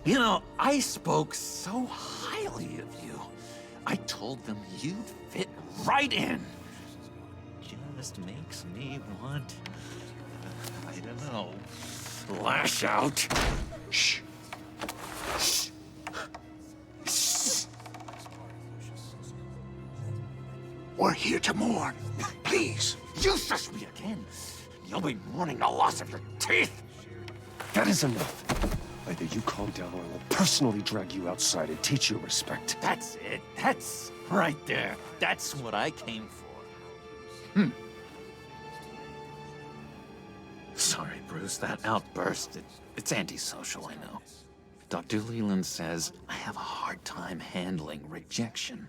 You know, I spoke so highly of you. I told them you'd fit right in. Just makes me want, I don't know, lash out. Shh. Shh. Shh. We're here to mourn. Please, you shush me again. You'll be mourning the loss of your teeth. That is enough. Either you calm down or I will personally drag you outside and teach you respect. That's it. That's right there. That's what I came for. Sorry, Bruce, that outburst, it's antisocial, I know. Dr. Leland says I have a hard time handling rejection.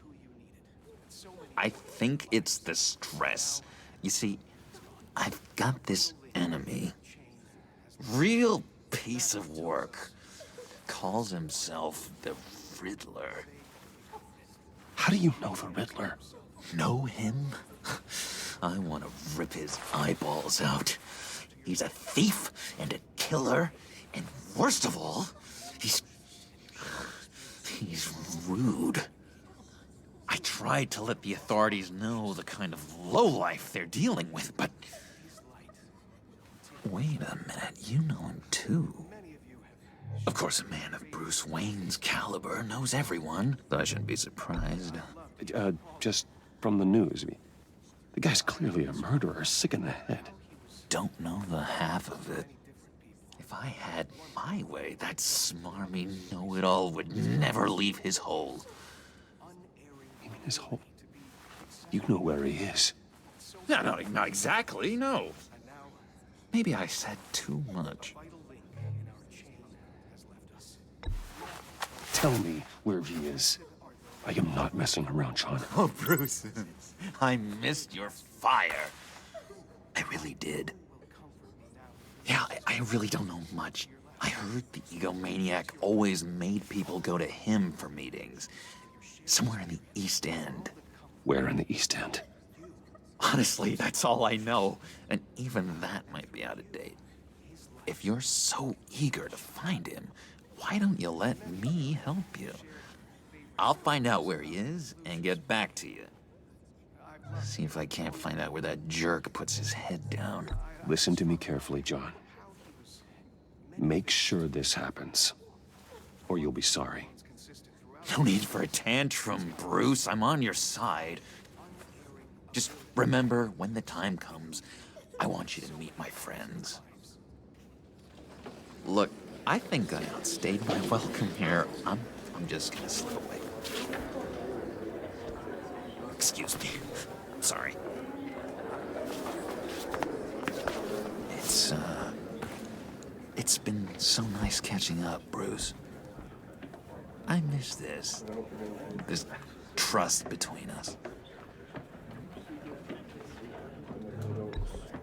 I think it's the stress. You see, I've got this enemy. Real piece of work. Calls himself the Riddler. How do you know the Riddler? Know him? I want to rip his eyeballs out. He's a thief and a killer, and worst of all, he's rude. I tried to let the authorities know the kind of lowlife they're dealing with, but... Wait a minute, you know him too. Of course, a man of Bruce Wayne's caliber knows everyone, so I shouldn't be surprised. Just from the news. I mean, the guy's clearly a murderer, sick in the head. Don't know the half of it. If I had my way, that smarmy know-it-all would never leave his hole. You mean his hole? You know where he is. No, not exactly, no. Maybe I said too much. Tell me where he is. I am not messing around, John. Oh, Bruce, I missed your fire. I really did. Yeah, I really don't know much. I heard the egomaniac always made people go to him for meetings. Somewhere in the East End. Where in the East End? Honestly, that's all I know. And even that might be out of date. If you're so eager to find him, why don't you let me help you? I'll find out where he is and get back to you. See if I can't find out where that jerk puts his head down. Listen to me carefully, John. Make sure this happens, or you'll be sorry. No need for a tantrum, Bruce. I'm on your side. Just remember, when the time comes, I want you to meet my friends. Look, I think I outstayed my welcome here. I'm just gonna slip away. Excuse me. Sorry. It's been so nice catching up, Bruce. I miss this trust between us.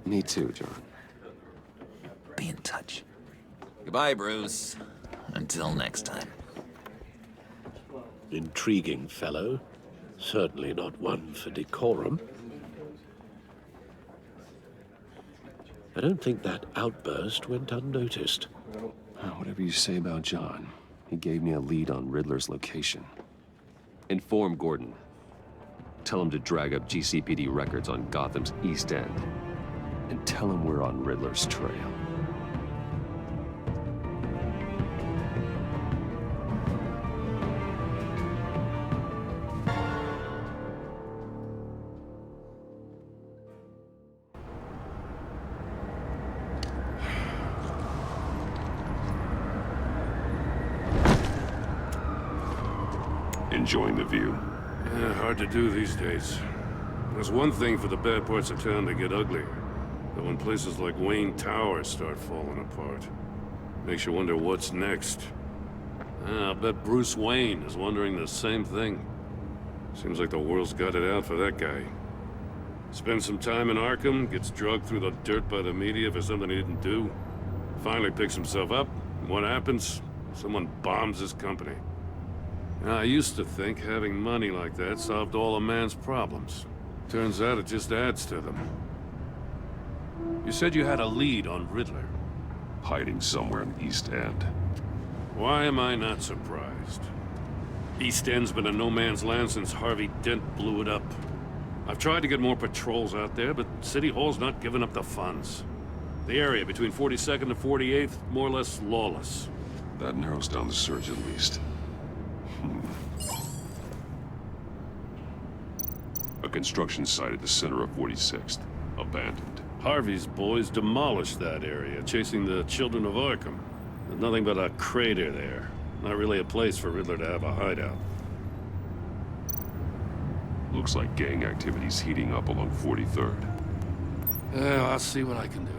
Me too, John. Be in touch. Goodbye, Bruce. Until next time. Intriguing fellow. Certainly not one for decorum. I don't think that outburst went unnoticed. Whatever you say about John, he gave me a lead on Riddler's location. Inform Gordon. Tell him to drag up GCPD records on Gotham's East End. And tell him we're on Riddler's trail. Enjoying the view? Yeah, hard to do these days. There's one thing for the bad parts of town to get uglier. But when places like Wayne Tower start falling apart, makes you wonder what's next. I'll bet Bruce Wayne is wondering the same thing. Seems like the world's got it out for that guy. Spends some time in Arkham, gets drugged through the dirt by the media for something he didn't do. Finally picks himself up, and what happens? Someone bombs his company. Now, I used to think having money like that solved all a man's problems. Turns out it just adds to them. You said you had a lead on Riddler. Hiding somewhere in the East End. Why am I not surprised? East End's been a no-man's land since Harvey Dent blew it up. I've tried to get more patrols out there, but City Hall's not giving up the funds. The area between 42nd and 48th, more or less lawless. That narrows down the search at least. A construction site at the center of 46th. Abandoned. Harvey's boys demolished that area, chasing the children of Arkham. There's nothing but a crater there. Not really a place for Riddler to have a hideout. Looks like gang activity's heating up along 43rd. Well, I'll see what I can do.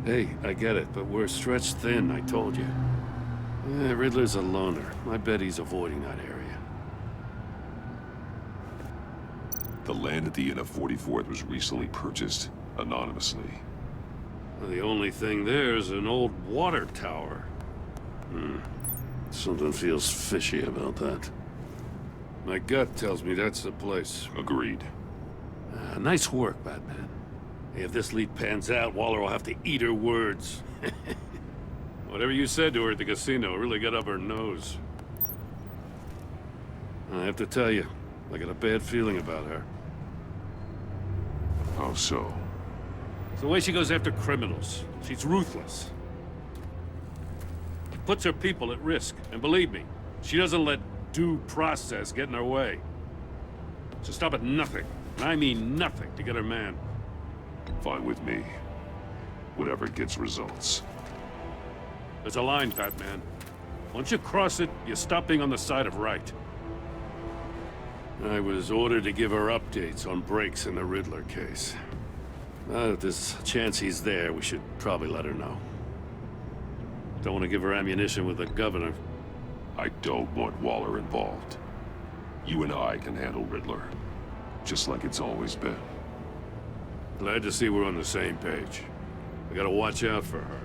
Hey, I get it, but we're stretched thin, I told you. Yeah, Riddler's a loner. I bet he's avoiding that area. The land at the end of 44th was recently purchased anonymously. Well, the only thing there is an old water tower. Something feels fishy about that. My gut tells me that's the place. Agreed. Nice work, Batman. Hey, if this lead pans out, Waller will have to eat her words. Whatever you said to her at the casino really got up her nose. I have to tell you, I got a bad feeling about her. How so? It's the way she goes after criminals. She's ruthless. Puts her people at risk. And believe me, she doesn't let due process get in her way. She'll stop at nothing, and I mean nothing, to get her man. Fine with me. Whatever gets results. There's a line, Batman. Once you cross it, you stop being on the side of right. I was ordered to give her updates on breaks in the Riddler case. If there's a chance he's there, we should probably let her know. Don't want to give her ammunition with the governor. I don't want Waller involved. You and I can handle Riddler, just like it's always been. Glad to see we're on the same page. I gotta watch out for her.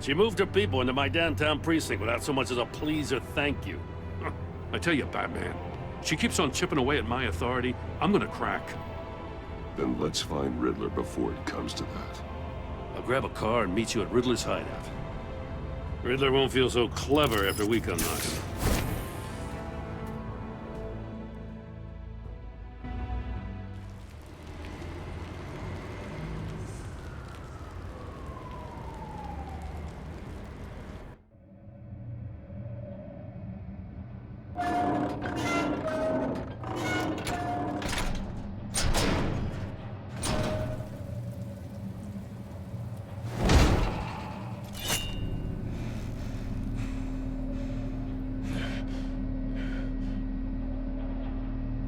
She moved her people into my downtown precinct without so much as a please or thank you. I tell you, Batman, she keeps on chipping away at my authority, I'm gonna crack. Then let's find Riddler before it comes to that. I'll grab a car and meet you at Riddler's hideout. Riddler won't feel so clever after we come knocking.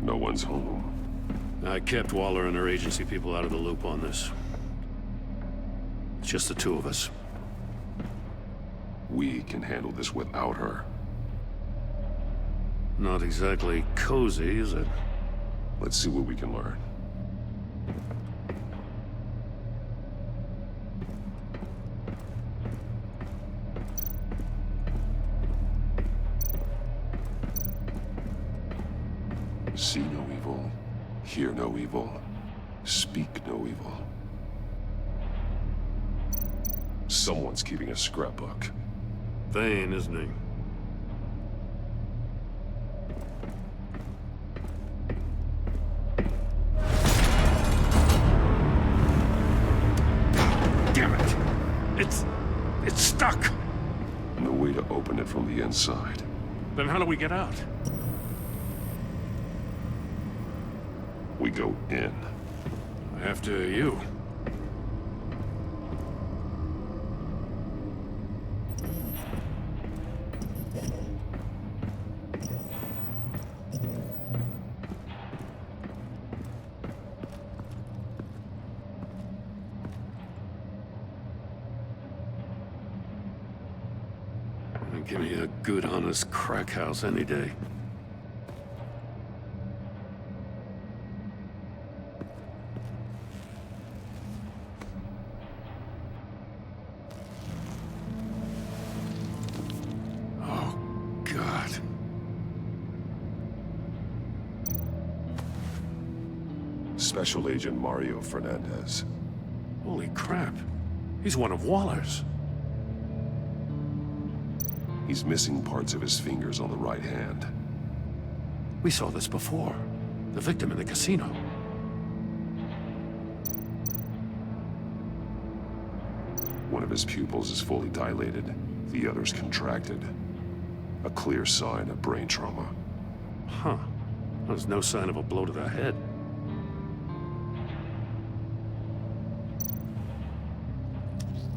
No one's home. I kept Waller and her agency people out of the loop on this. It's just the two of us. We can handle this without her. Not exactly cozy, is it? Let's see what we can learn. See no evil, hear no evil, speak no evil. Someone's keeping a scrapbook. Thane, isn't he? Damn it! It's stuck! No way to open it from the inside. Then how do we get out? We go in. After you. Give me a good, honest crack house any day. Oh, God. Special Agent Mario Fernandez. Holy crap. He's one of Waller's. He's missing parts of his fingers on the right hand. We saw this before. The victim in the casino. One of his pupils is fully dilated. The other's contracted. A clear sign of brain trauma. Huh. There's no sign of a blow to the head.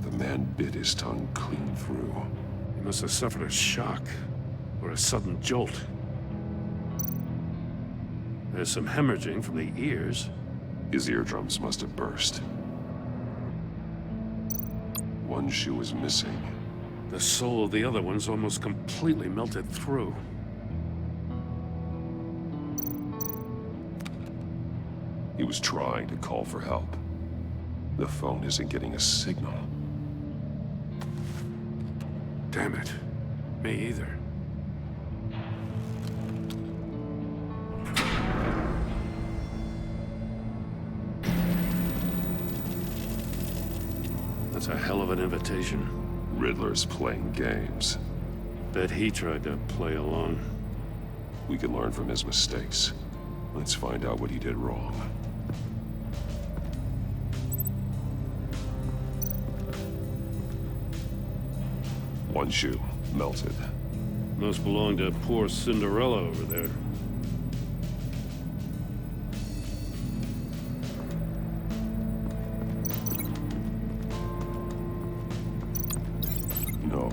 The man bit his tongue clean through. He must have suffered a shock, or a sudden jolt. There's some hemorrhaging from the ears. His eardrums must have burst. One shoe is missing. The sole of the other one's almost completely melted through. He was trying to call for help. The phone isn't getting a signal. Damn it. Me either. That's a hell of an invitation. Riddler's playing games. Bet he tried to play along. We can learn from his mistakes. Let's find out what he did wrong. One shoe, melted. Must belong to poor Cinderella over there. No,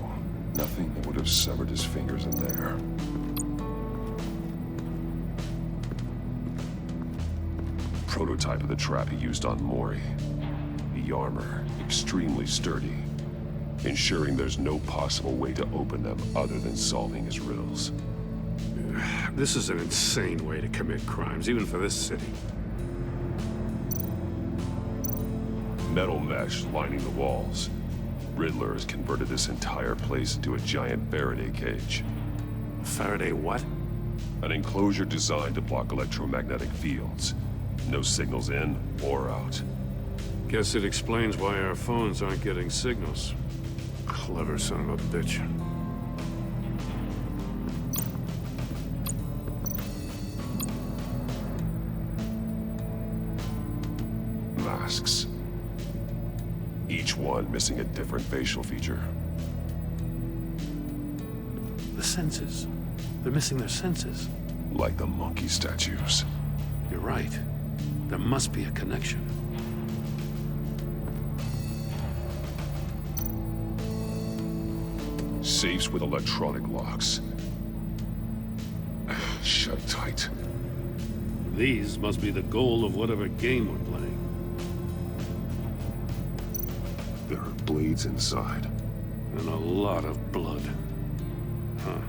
nothing that would have severed his fingers in there. Prototype of the trap he used on Mori. The armor, extremely sturdy, ensuring there's no possible way to open them other than solving his riddles. This is an insane way to commit crimes, even for this city. Metal mesh lining the walls. Riddler has converted this entire place into a giant Faraday cage. Faraday what? An enclosure designed to block electromagnetic fields. No signals in or out. Guess it explains why our phones aren't getting signals. Clever son of a bitch. Masks. Each one missing a different facial feature. The senses. They're missing their senses. Like the monkey statues. You're right. There must be a connection. Safes with electronic locks. Shut tight. These must be the goal of whatever game we're playing. There are blades inside. And a lot of blood. Huh.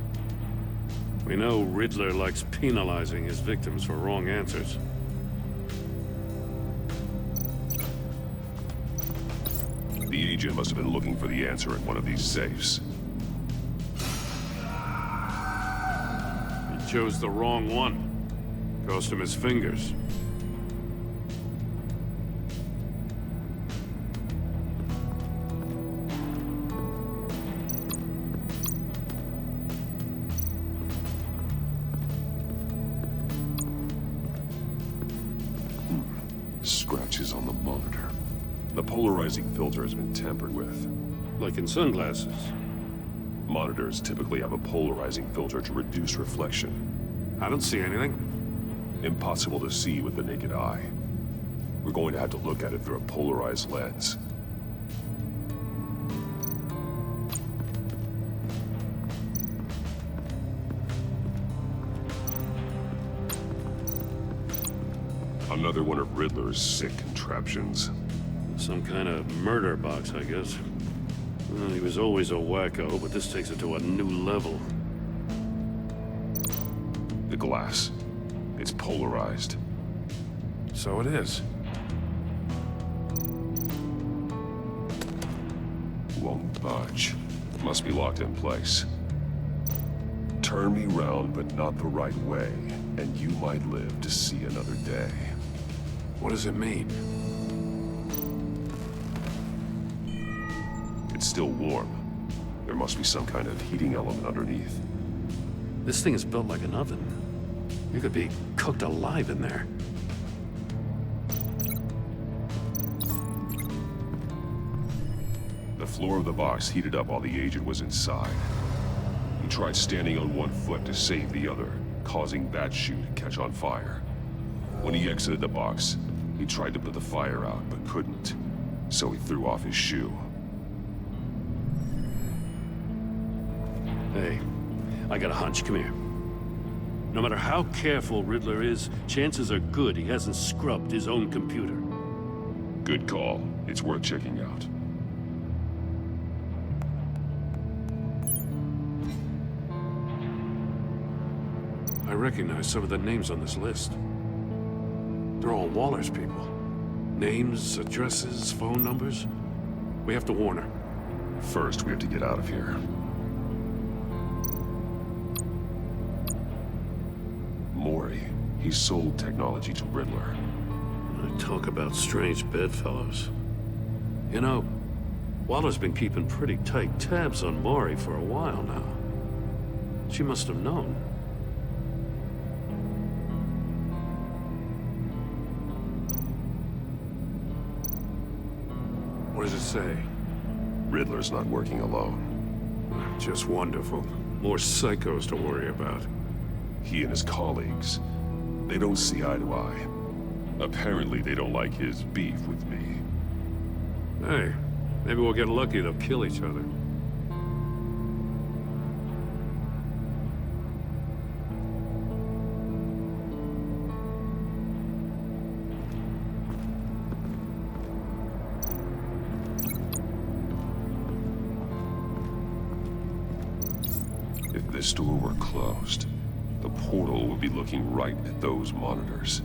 We know Riddler likes penalizing his victims for wrong answers. The agent must have been looking for the answer in one of these safes. He chose the wrong one. Cost him his fingers. Scratches on the monitor. The polarizing filter has been tampered with. Like in sunglasses. Monitors typically have a polarizing filter to reduce reflection. I don't see anything. Impossible to see with the naked eye. We're going to have to look at it through a polarized lens. Another one of Riddler's sick contraptions. Some kind of murder box, I guess. Well, he was always a wacko, but this takes it to a new level. The glass. It's polarized. So it is. Won't budge. Must be locked in place. Turn me round, but not the right way, and you might live to see another day. What does it mean? It's still warm. There must be some kind of heating element underneath. This thing is built like an oven. You could be cooked alive in there. The floor of the box heated up while the agent was inside. He tried standing on one foot to save the other, causing that shoe to catch on fire. When he exited the box, he tried to put the fire out, but couldn't. So he threw off his shoe. Hey, I got a hunch. Come here. No matter how careful Riddler is, chances are good he hasn't scrubbed his own computer. Good call. It's worth checking out. I recognize some of the names on this list. They're all Waller's people. Names, addresses, phone numbers. We have to warn her. First, we have to get out of here. Maury, he sold technology to Riddler. Talk about strange bedfellows. You know, Waller's been keeping pretty tight tabs on Maury for a while now. She must have known. What does it say? Riddler's not working alone. Just wonderful. More psychos to worry about. He and his colleagues, they don't see eye to eye. Apparently, they don't like his beef with me. Hey, maybe we'll get lucky. They'll kill each other. If this door were closed, the portal would be looking right at those monitors.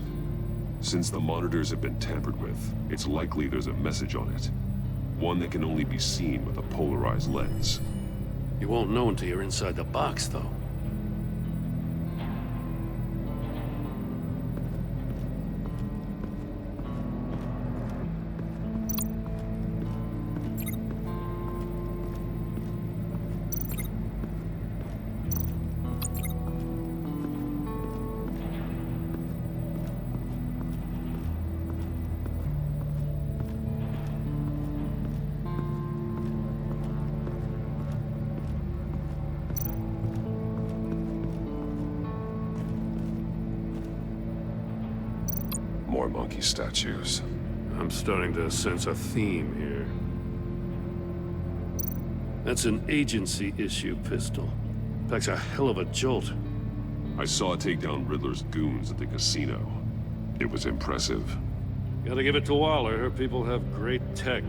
Since the monitors have been tampered with, it's likely there's a message on it. One that can only be seen with a polarized lens. You won't know until you're inside the box, though. More monkey statues. I'm starting to sense a theme here. That's an agency issue pistol. Packs a hell of a jolt. I saw it take down Riddler's goons at the casino. It was impressive. Gotta give it to Waller. Her people have great tech.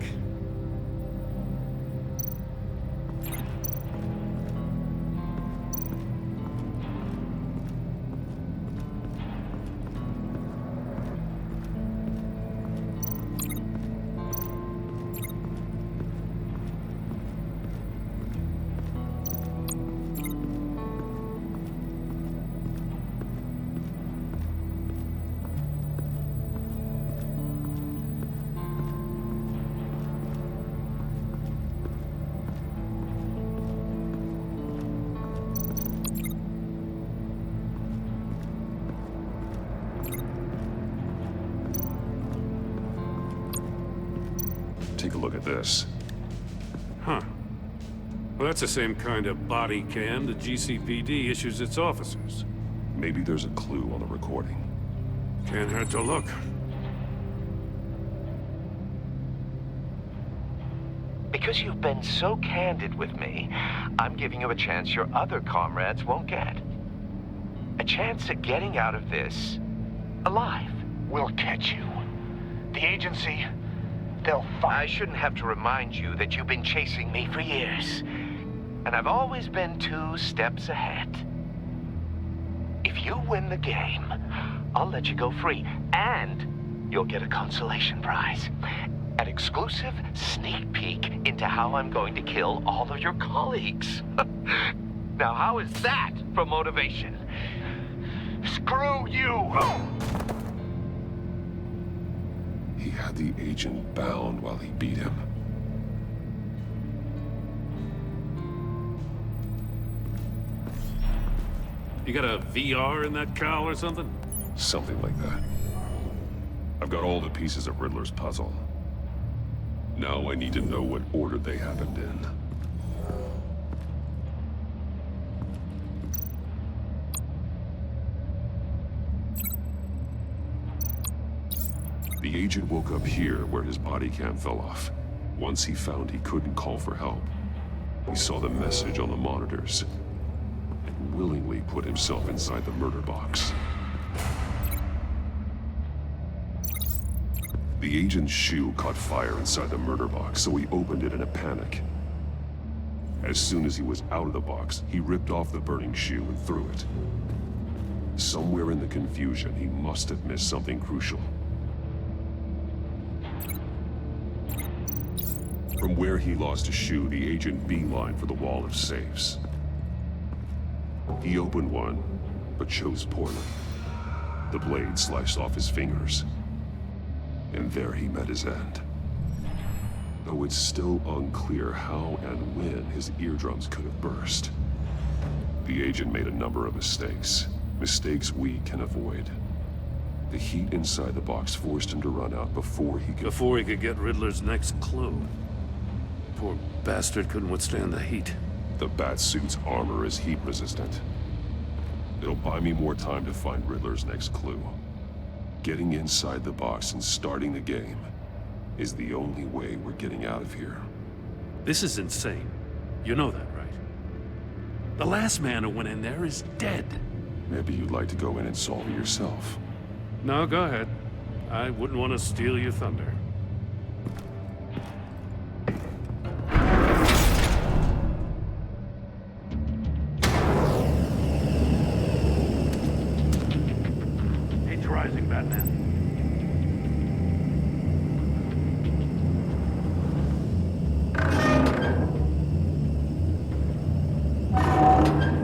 Take a look at this. Huh. Well, that's the same kind of body cam the GCPD issues its officers. Maybe there's a clue on the recording. Can't hurt to look. Because you've been so candid with me, I'm giving you a chance your other comrades won't get. A chance at getting out of this alive. We'll catch you. The agency, they'll find... I shouldn't have to remind you that you've been chasing me for years. And I've always been 2 steps ahead. If you win the game, I'll let you go free. And you'll get a consolation prize. An exclusive sneak peek into how I'm going to kill all of your colleagues. Now, how is that for motivation? Screw you! He had the agent bound while he beat him. You got a VR in that cowl or something? Something like that. I've got all the pieces of Riddler's puzzle. Now I need to know what order they happened in. The agent woke up here where his body cam fell off. Once he found he couldn't call for help, he saw the message on the monitors. willingly put himself inside the murder box. The agent's shoe caught fire inside the murder box, so he opened it in a panic. As soon as he was out of the box, he ripped off the burning shoe and threw it. Somewhere in the confusion, he must have missed something crucial. From where he lost a shoe, the agent beelined for the wall of safes. He opened one, but chose poorly. The blade sliced off his fingers. And there he met his end. Though it's still unclear how and when his eardrums could have burst. The agent made a number of mistakes. Mistakes we can avoid. The heat inside the box forced him to run out before he could get Riddler's next clue. Poor bastard couldn't withstand the heat. The Batsuit's armor is heat resistant. It'll buy me more time to find Riddler's next clue. Getting inside the box and starting the game is the only way we're getting out of here. This is insane. You know that, right? The last man who went in there is dead. Maybe you'd like to go in and solve it yourself. No, go ahead. I wouldn't want to steal your thunder. Heat's rising, Batman.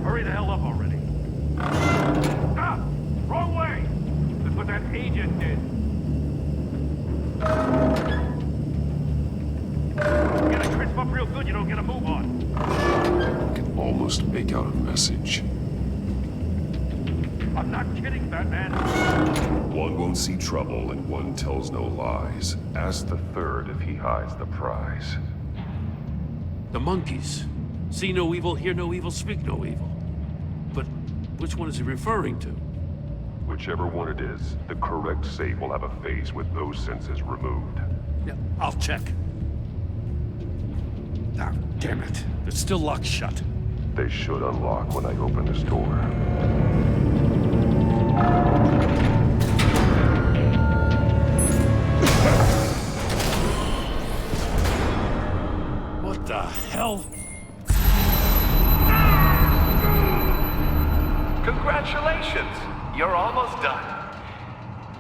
Hurry the hell up already. Stop! Wrong way! That's what that agent did. You gotta crisp up real good, you don't get a move on. I can almost make out a message. I'm not kidding, Batman. One won't see trouble and one tells no lies. Ask the third if he hides the prize. The monkeys. See no evil, hear no evil, speak no evil. But which one is he referring to? Whichever one it is, the correct safe will have a face with those senses removed. Yeah, I'll check. Ah, damn it. It's still locked shut. They should unlock when I open this door. What the hell? Congratulations! You're almost done.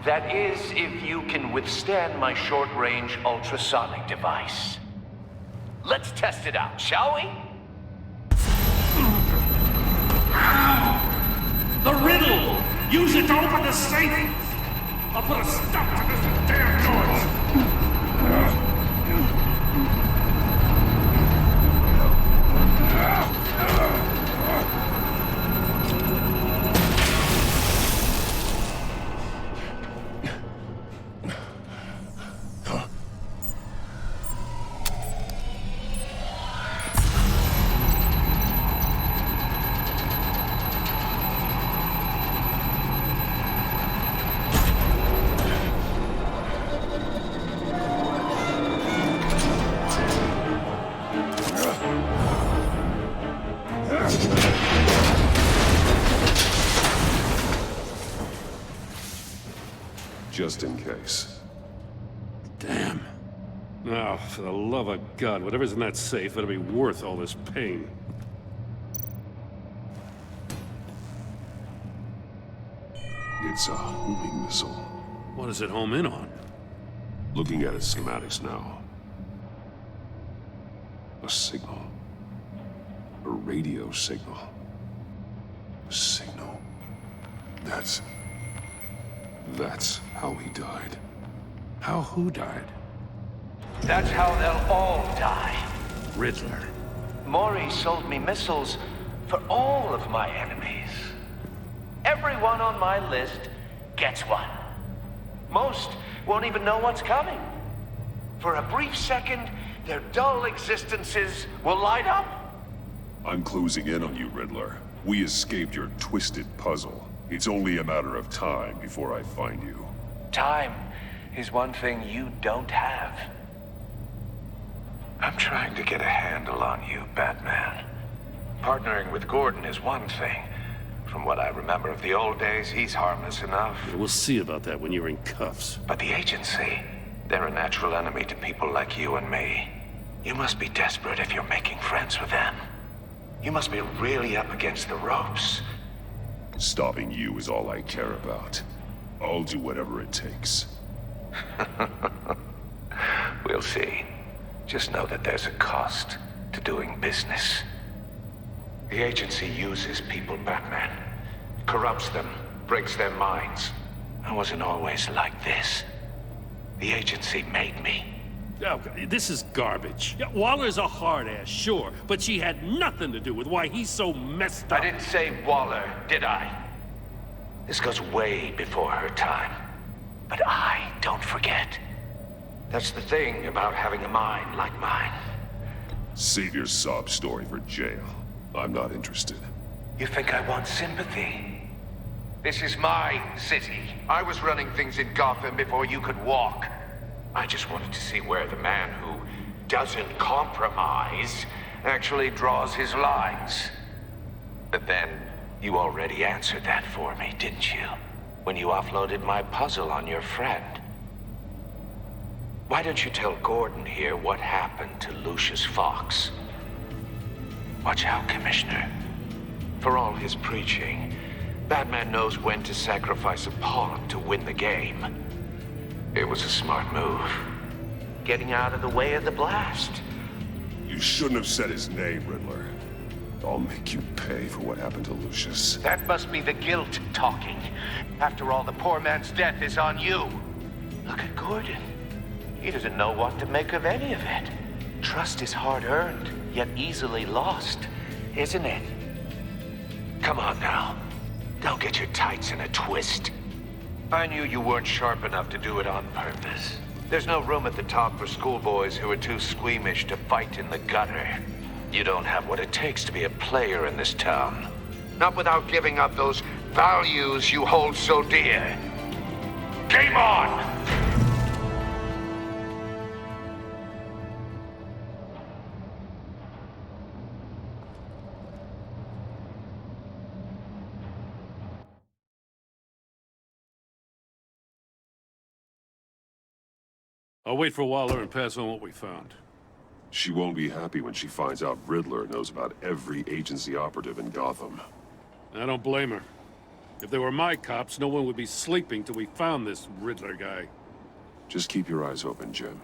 That is, if you can withstand my short-range ultrasonic device. Let's test it out, shall we? The riddle! Use it to open the safe! I'll put a stop to this damn noise! Just in case. Damn. Now, for the love of God, whatever's in that safe better be worth all this pain. It's a homing missile. What does it home in on? Looking at its schematics now. A signal. A radio signal. A signal. That's how he died. How who died? That's how they'll all die. Riddler. Maury sold me missiles for all of my enemies. Everyone on my list gets one. Most won't even know what's coming. For a brief second, their dull existences will light up. I'm closing in on you, Riddler. We escaped your twisted puzzle. It's only a matter of time before I find you. Time is one thing you don't have. I'm trying to get a handle on you, Batman. Partnering with Gordon is one thing, From what I remember of the old days, he's harmless enough. We'll see about that when you're in cuffs. But the agency, they're a natural enemy to people like you and me. You must be desperate if you're making friends with them. You must be really up against the ropes. Stopping you is all I care about. I'll do whatever it takes. We'll see. Just know that there's a cost to doing business. The agency uses people, Batman. Corrupts them, breaks their minds. I wasn't always like this. The agency made me. Oh, this is garbage. Yeah, Waller's a hard ass, sure, but she had nothing to do with why he's so messed up. I didn't say Waller, did I? This goes way before her time. But I don't forget. That's the thing about having a mind like mine. Save your sob story for jail. I'm not interested. You think I want sympathy? This is my city. I was running things in Gotham before you could walk. I just wanted to see where the man who doesn't compromise actually draws his lines. But then, you already answered that for me, didn't you? When you offloaded my puzzle on your friend. Why don't you tell Gordon here what happened to Lucius Fox? Watch out, Commissioner. For all his preaching, Batman knows when to sacrifice a pawn to win the game. It was a smart move. Getting out of the way of the blast. You shouldn't have said his name, Riddler. I'll make you pay for what happened to Lucius. That must be the guilt talking. After all, the poor man's death is on you. Look at Gordon. He doesn't know what to make of any of it. Trust is hard-earned, yet easily lost, isn't it? Come on now. Don't get your tights in a twist. I knew you weren't sharp enough to do it on purpose. There's no room at the top for schoolboys who are too squeamish to fight in the gutter. You don't have what it takes to be a player in this town. Not without giving up those values you hold so dear. Game on! I'll wait for Waller and pass on what we found. She won't be happy when she finds out Riddler knows about every agency operative in Gotham. I don't blame her. If they were my cops, no one would be sleeping till we found this Riddler guy. Just keep your eyes open, Jim.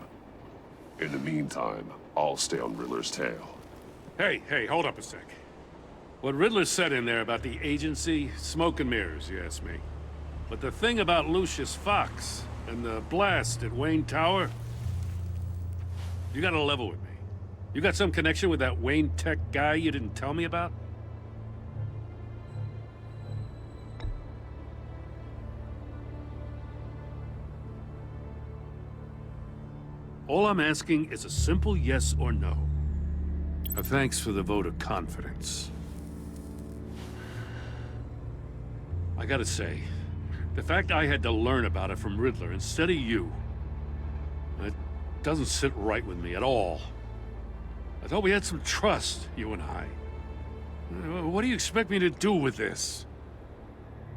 In the meantime, I'll stay on Riddler's tail. Hey, hold up a sec. What Riddler said in there about the agency, smoke and mirrors, you ask me. But the thing about Lucius Fox and the blast at Wayne Tower, you gotta level with me. You got some connection with that Wayne Tech guy you didn't tell me about? All I'm asking is a simple yes or no. Thanks for the vote of confidence. I gotta say, the fact I had to learn about it from Riddler instead of you, it doesn't sit right with me at all. I thought we had some trust, you and I. What do you expect me to do with this?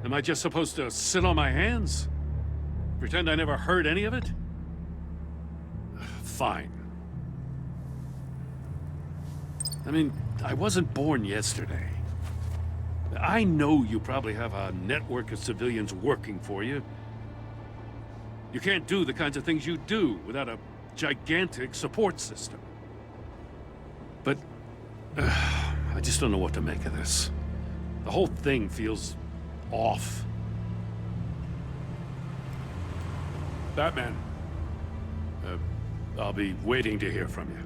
Am I just supposed to sit on my hands? Pretend I never heard any of it? Fine. I mean, I wasn't born yesterday. I know you probably have a network of civilians working for you. You can't do the kinds of things you do without a gigantic support system. But I just don't know what to make of this. The whole thing feels off. Batman, I'll be waiting to hear from you.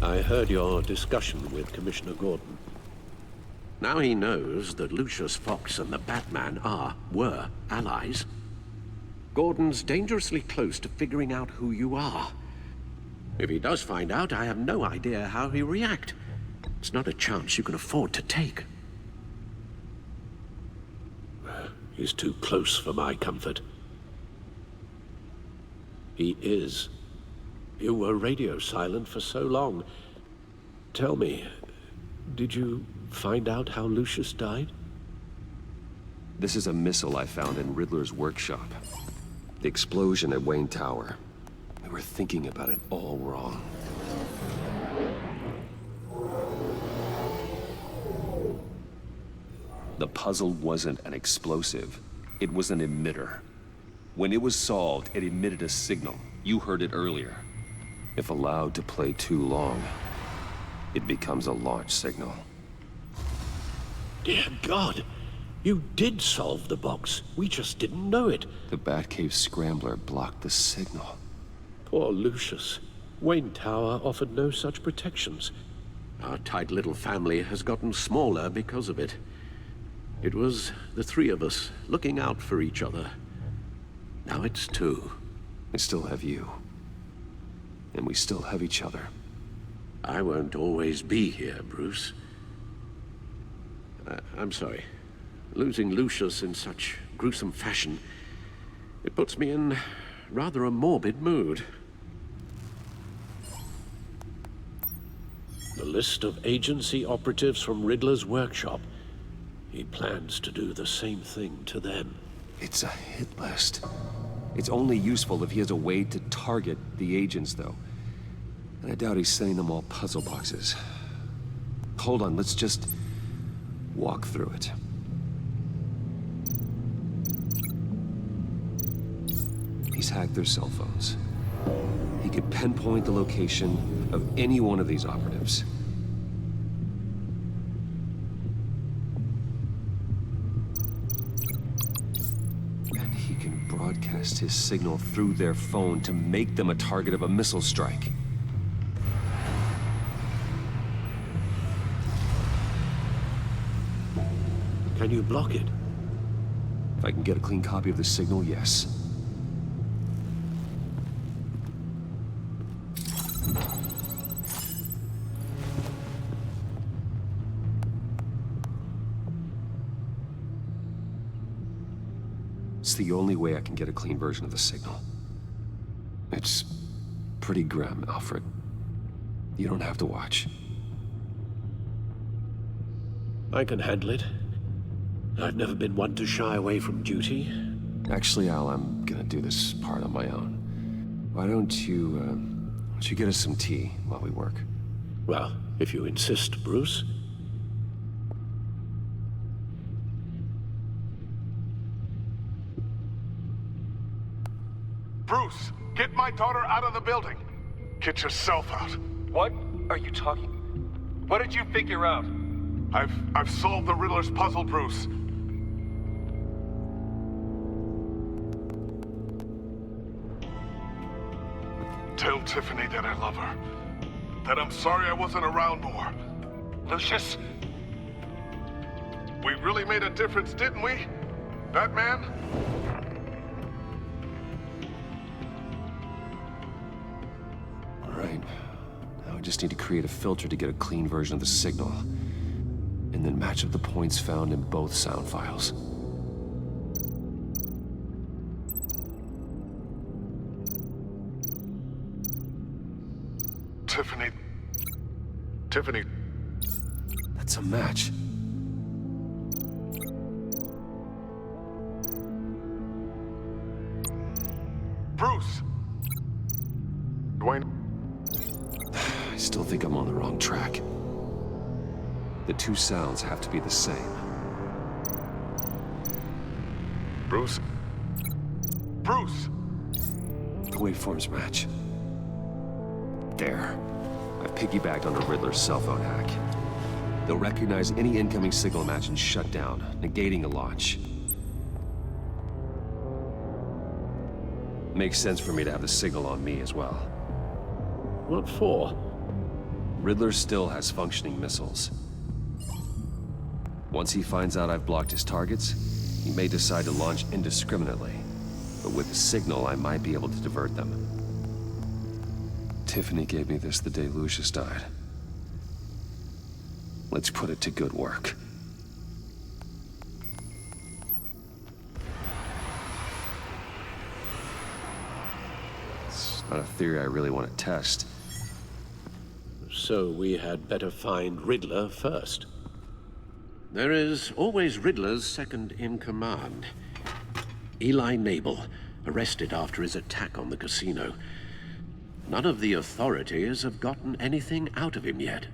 I heard your discussion with Commissioner Gordon. Now he knows that Lucius Fox and the Batman were allies. Gordon's dangerously close to figuring out who you are. If he does find out, I have no idea how he'll react. It's not a chance you can afford to take. He's too close for my comfort. He is. You were radio silent for so long. Tell me, did you find out how Lucius died? This is a missile I found in Riddler's workshop. The explosion at Wayne Tower. We were thinking about it all wrong. The puzzle wasn't an explosive. It was an emitter. When it was solved, it emitted a signal. You heard it earlier. If allowed to play too long, it becomes a launch signal. Dear God! You did solve the box. We just didn't know it. The Batcave Scrambler blocked the signal. Poor Lucius. Wayne Tower offered no such protections. Our tight little family has gotten smaller because of it. It was the three of us looking out for each other. Now it's two. I still have you. And we still have each other. I won't always be here, Bruce. I'm sorry. Losing Lucius in such gruesome fashion, it puts me in rather a morbid mood. The list of agency operatives from Riddler's workshop. He plans to do the same thing to them. It's a hit list. It's only useful if he has a way to target the agents, though. And I doubt he's sending them all puzzle boxes. Hold on, let's just walk through it. He's hacked their cell phones. He could pinpoint the location of any one of these operatives. And he can broadcast his signal through their phone to make them a target of a missile strike. Can you block it? If I can get a clean copy of the signal, yes. It's the only way I can get a clean version of the signal. It's pretty grim, Alfred. You don't have to watch. I can handle it. I've never been one to shy away from duty. Actually, Al, I'm gonna do this part on my own. Why don't you get us some tea while we work? Well, if you insist, Bruce. Bruce, get my daughter out of the building. Get yourself out. What are you talking? What did you figure out? I've solved the Riddler's puzzle, Bruce. Tell Tiffany that I love her. That I'm sorry I wasn't around more. Lucius? We really made a difference, didn't we? Batman? All right. Now I just need to create a filter to get a clean version of the signal. And then match up the points found in both sound files. Tiffany. That's a match. Bruce! Dwayne? I still think I'm on the wrong track. The two sounds have to be the same. Bruce? Bruce! The waveforms match. There. I've piggybacked on a Riddler's cell phone hack. They'll recognize any incoming signal match and shut down, negating a launch. Makes sense for me to have the signal on me as well. What for? Riddler still has functioning missiles. Once he finds out I've blocked his targets, he may decide to launch indiscriminately. but with the signal, I might be able to divert them. Tiffany gave me this the day Lucius died. Let's put it to good work. It's not a theory I really want to test. So we had better find Riddler first. There is always Riddler's second in command. Eli Nabel, arrested after his attack on the casino. None of the authorities have gotten anything out of him yet.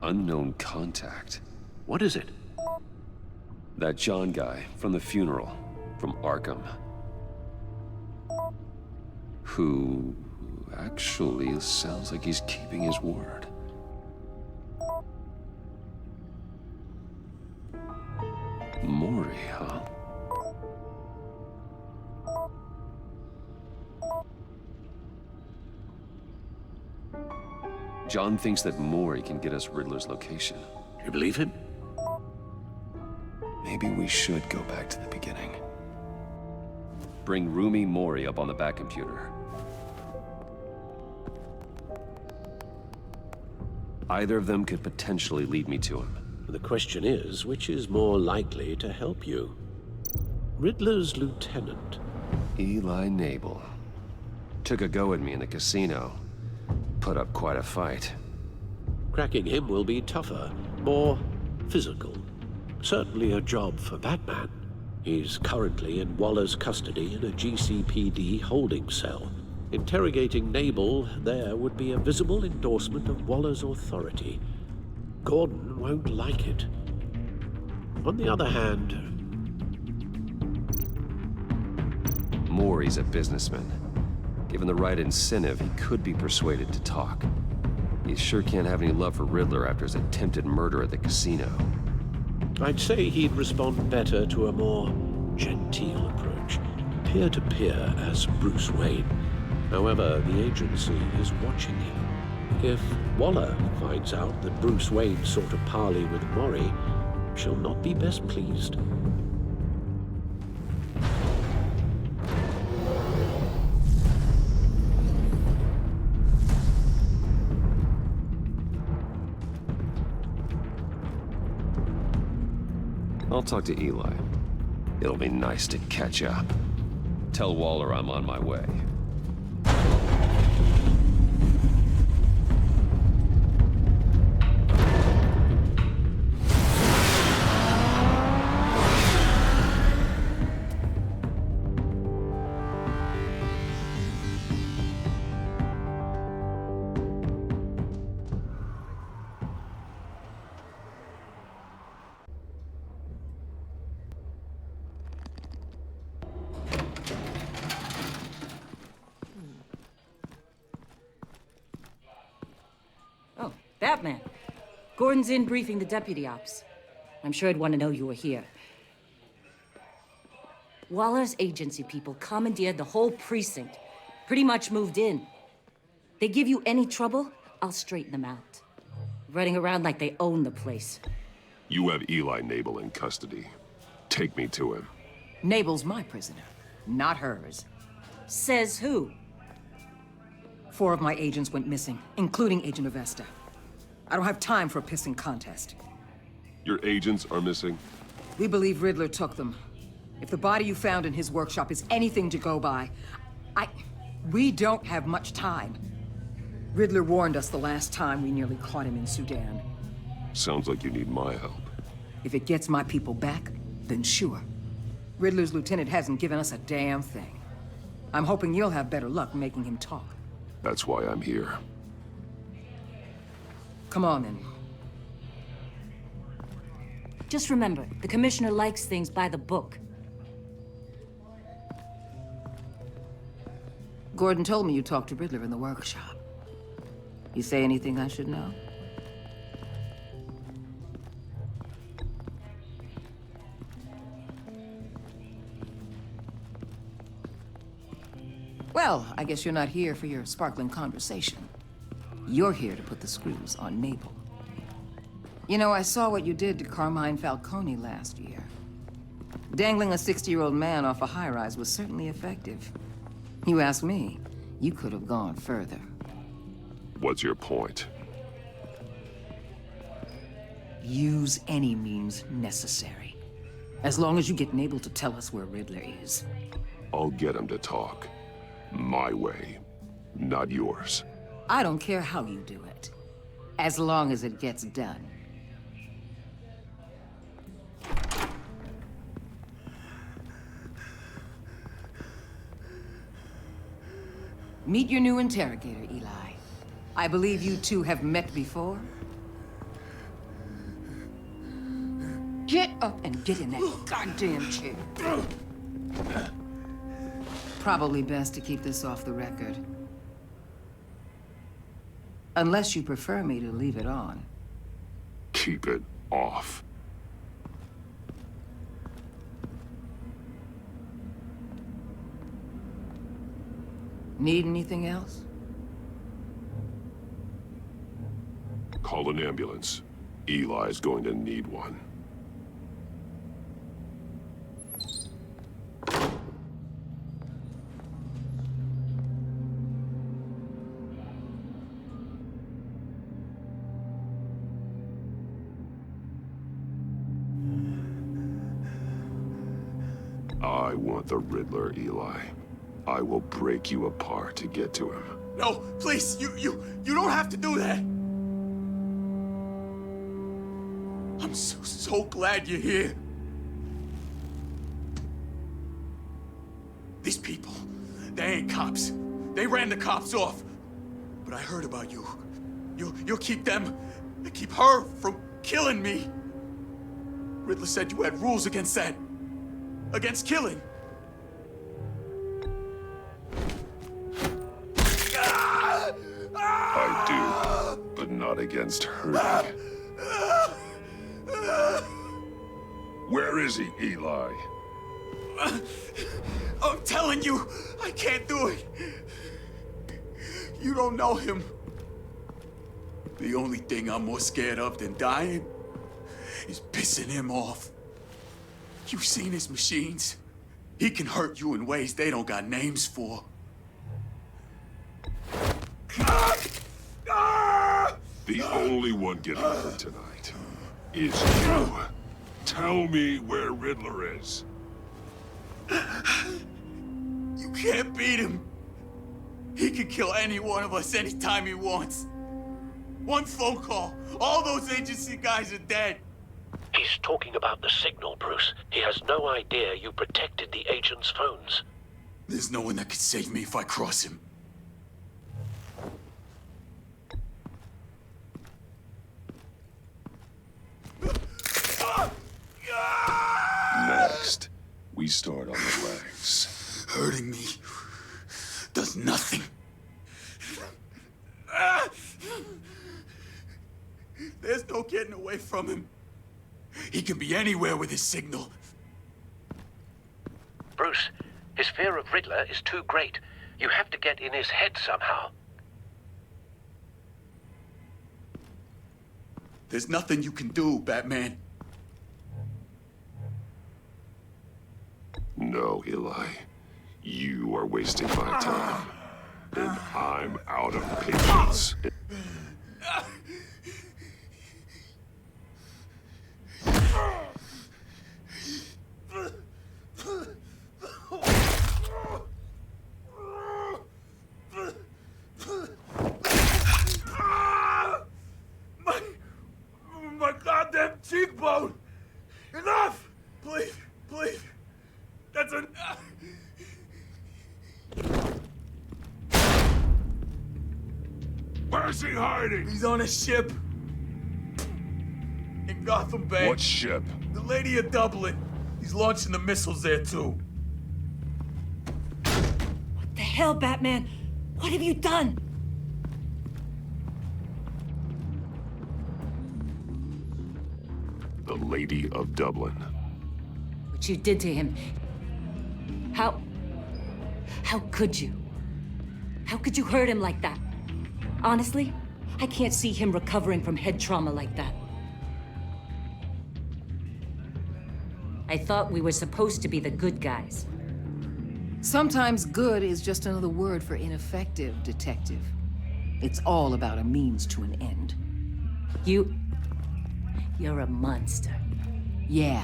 Unknown contact. What is it? That John guy from the funeral, from Arkham. Who actually sounds like he's keeping his word. Maury, huh? John thinks that Maury can get us Riddler's location. You believe him? Maybe we should go back to the beginning. Bring Rumi Maury up on the back computer. Either of them could potentially lead me to him. The question is, which is more likely to help you? Riddler's lieutenant. Eli Nabel. Took a go at me in the casino. Put up quite a fight. Cracking him will be tougher, more physical. Certainly a job for Batman. He's currently in Waller's custody in a GCPD holding cell. Interrogating Nabel there would be a visible endorsement of Waller's authority. Gordon won't like it. On the other hand... Maury's a businessman. Given the right incentive, he could be persuaded to talk. He sure can't have any love for Riddler after his attempted murder at the casino. I'd say he'd respond better to a more genteel approach. Peer-to-peer as Bruce Wayne. However, the agency is watching him. If Waller finds out that Bruce Wayne sought a parley with Maury, she'll not be best pleased. I'll talk to Eli. It'll be nice to catch up. Tell Waller I'm on my way. Batman. Gordon's in briefing the deputy ops. I'm sure I'd want to know you were here. Waller's agency people commandeered the whole precinct. Pretty much moved in. They give you any trouble, I'll straighten them out. Running around like they own the place. You have Eli Nabel in custody. Take me to him. Nabel's my prisoner, not hers. Says who? 4 of my agents went missing, including Agent Avesta. I don't have time for a pissing contest. Your agents are missing? We believe Riddler took them. If the body you found in his workshop is anything to go by, we don't have much time. Riddler warned us the last time we nearly caught him in Sudan. Sounds like you need my help. If it gets my people back, then sure. Riddler's lieutenant hasn't given us a damn thing. I'm hoping you'll have better luck making him talk. That's why I'm here. Come on, then. Just remember, the commissioner likes things by the book. Gordon told me you talked to Riddler in the workshop. You say anything I should know? Well, I guess you're not here for your sparkling conversation. You're here to put the screws on Nabel. You know, I saw what you did to Carmine Falcone last year. Dangling a 60-year-old man off a high-rise was certainly effective. You ask me, you could have gone further. What's your point? Use any means necessary. As long as you get Nabel to tell us where Riddler is. I'll get him to talk. My way, not yours. I don't care how you do it. As long as it gets done. Meet your new interrogator, Eli. I believe you two have met before? Get up and get in that goddamn chair. Probably best to keep this off the record. Unless you prefer me to leave it on. Keep it off. Need anything else? Call an ambulance. Eli's going to need one. I want the Riddler, Eli. I will break you apart to get to him. No, please, you don't have to do that. I'm so glad you're here. These people, they ain't cops. They ran the cops off. But I heard about you. You'll keep them, keep her from killing me. Riddler said you had rules against that. Against killing. I do, but not against hurting. Where is he, Eli? I'm telling you, I can't do it. You don't know him. The only thing I'm more scared of than dying is pissing him off. You've seen his machines. He can hurt you in ways they don't got names for. The only one getting hurt tonight is you. Tell me where Riddler is. You can't beat him. He can kill any one of us anytime he wants. One phone call, all those agency guys are dead. He's talking about the signal, Bruce. He has no idea you protected the agent's phones. There's no one that can save me if I cross him. Next, we start on the legs. Hurting me does nothing. There's no getting away from him. He can be anywhere with his signal. Bruce, his fear of Riddler is too great. You have to get in his head somehow. There's nothing you can do, Batman. No, Eli. You are wasting my time. And I'm out of patience. My goddamn cheekbone! Enough! Please, please. That's enough. Where's he hiding? He's on a ship. In Gotham Bay. What ship? The Lady of Dublin. He's launching the missiles there, too. What the hell, Batman? What have you done? The Lady of Dublin. What you did to him. How could you? How could you hurt him like that? Honestly, I can't see him recovering from head trauma like that. I thought we were supposed to be the good guys. Sometimes good is just another word for ineffective, Detective. It's all about a means to an end. You're a monster. Yeah,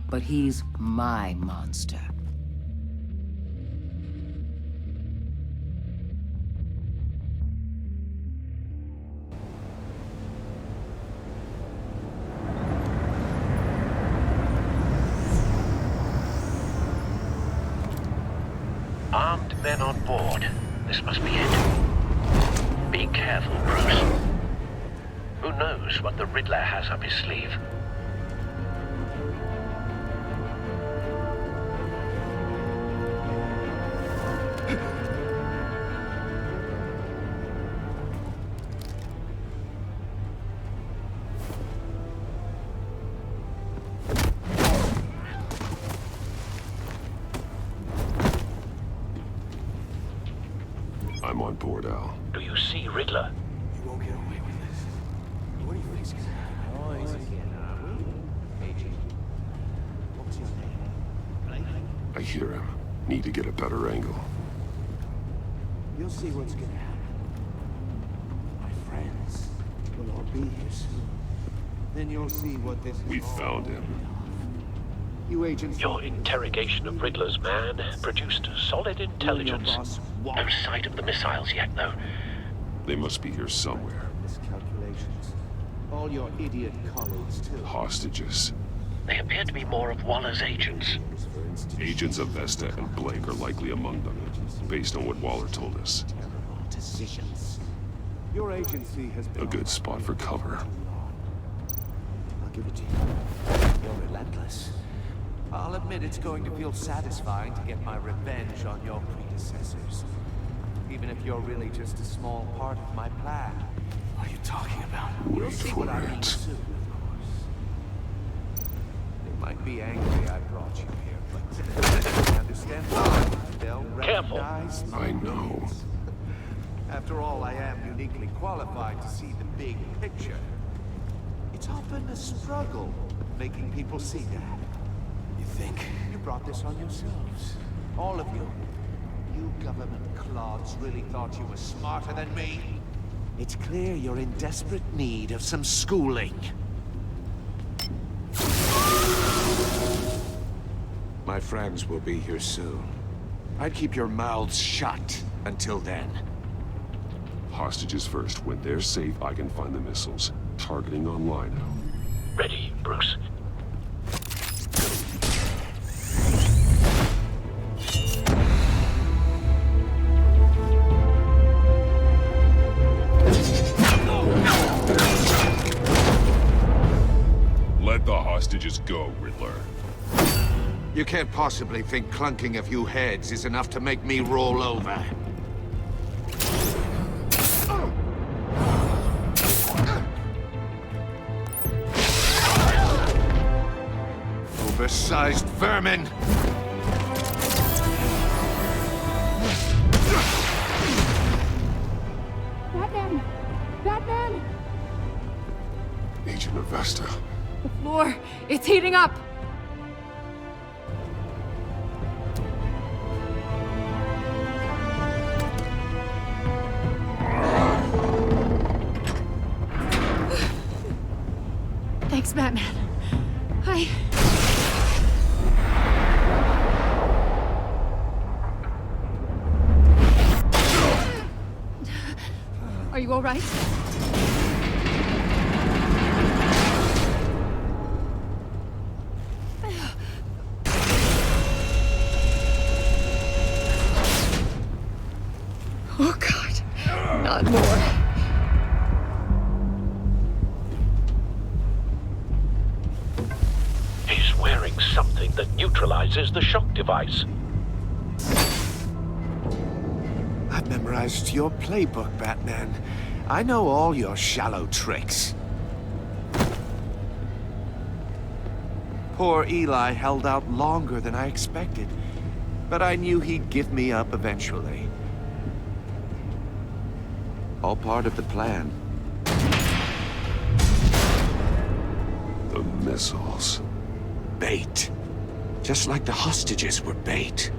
but he's my monster. Armed men on board. This must be it. Be careful, Bruce. Who knows what the Riddler has up his sleeve? I'm on board, Al. Do you see Riddler? You won't get away with this. What do you think's gonna happen? Oh, easy. What's your name? I hear him. Need to get a better angle. You'll see what's gonna happen. My friends will all be here soon. Then you'll see what this is. We found him. You agents. Your interrogation of Riddler's man produced solid intelligence. No sight of the missiles yet, though. They must be here somewhere. Miscalculations. All your idiot colleagues, too. Hostages. They appear to be more of Waller's agents. Agents of Vesta and Blake are likely among them, based on what Waller told us. Terrible decisions. Your agency has been A good spot for cover. I'll give it to you. You're relentless. I'll admit it's going to feel satisfying to get my revenge on your predecessors. Even if you're really just a small part of my plan. What are you talking about? You'll see what I mean soon, of course. They might be angry I brought you here, but they understand why. They'll recognize my I know. ways. After all, I am uniquely qualified to see the big picture. It's often a struggle making people see that. You think? You brought this on yourselves. All of you. You government clods really thought you were smarter than me? It's clear you're in desperate need of some schooling. My friends will be here soon. I'd keep your mouths shut until then. Hostages first. When they're safe, I can find the missiles. Targeting online now. Ready, Bruce. Let the hostages go, Riddler. You can't possibly think clunking a few heads is enough to make me roll over. Oversized vermin! Batman! Batman! Agent of Vesta. The floor, it's heating up! Thanks, Batman. Are you all right? Oh, God. Not more. He's wearing something that neutralizes the shock device. I've memorized your playbook, Batman. I know all your shallow tricks. Poor Eli held out longer than I expected, but I knew he'd give me up eventually. All part of the plan. The missiles. bait. Just like the hostages were bait.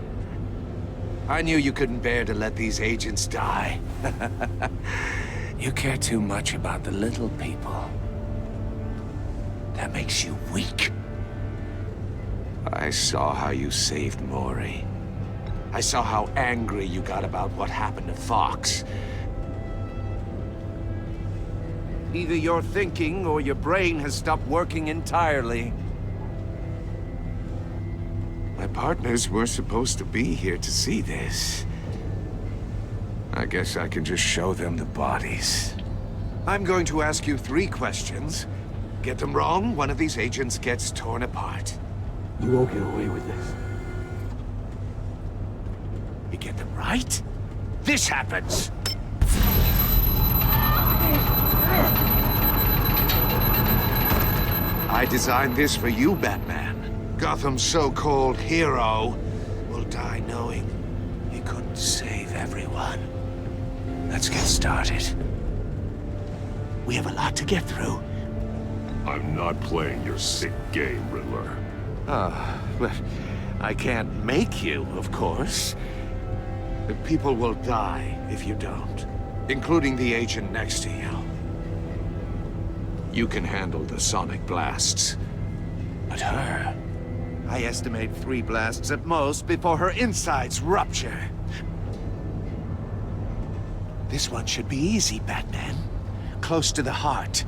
I knew you couldn't bear to let these agents die. You care too much about the little people. That makes you weak. I saw how you saved Maury. I saw how angry you got about what happened to Fox. Either you're thinking or your brain has stopped working entirely. My partners were supposed to be here to see this. I guess I can just show them the bodies. I'm going to ask you 3 questions. Get them wrong, one of these agents gets torn apart. You won't get away with this. You get them right, this happens! I designed this for you, Batman. Gotham's so-called hero will die knowing he couldn't save everyone. Let's get started. We have a lot to get through. I'm not playing your sick game, Riddler. But I can't make you, of course. The people will die if you don't, including the agent next to you. You can handle the sonic blasts, but her, I estimate 3 blasts at most before her insides rupture. This one should be easy, Batman. Close to the heart.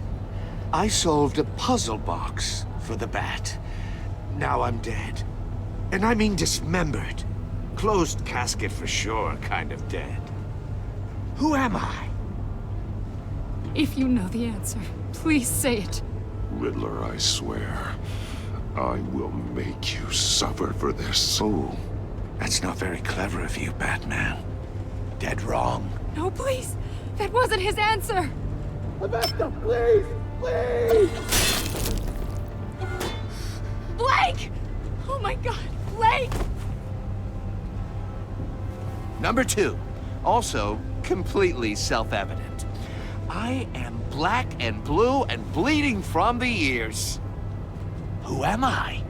I solved a puzzle box for the Bat. Now I'm dead. And I mean dismembered. Closed casket for sure, kind of dead. Who am I? If you know the answer, please say it. Riddler, I swear, I will make you suffer for this. Oh, that's not very clever of you, Batman. Dead wrong. No, please. That wasn't his answer. Augusta, please! Please! Blake! Oh my God, Blake! Number 2, also completely self-evident. I am black and blue and bleeding from the ears. Who am I?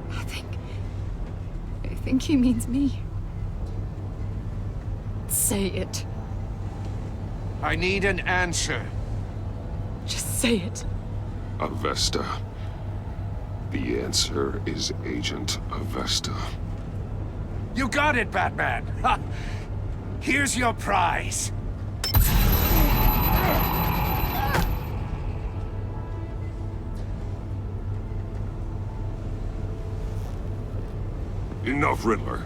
I think he means me. Say it. I need an answer. Just say it. Avesta. The answer is Agent Avesta. You got it, Batman! Ha! Here's your prize. Enough, Riddler.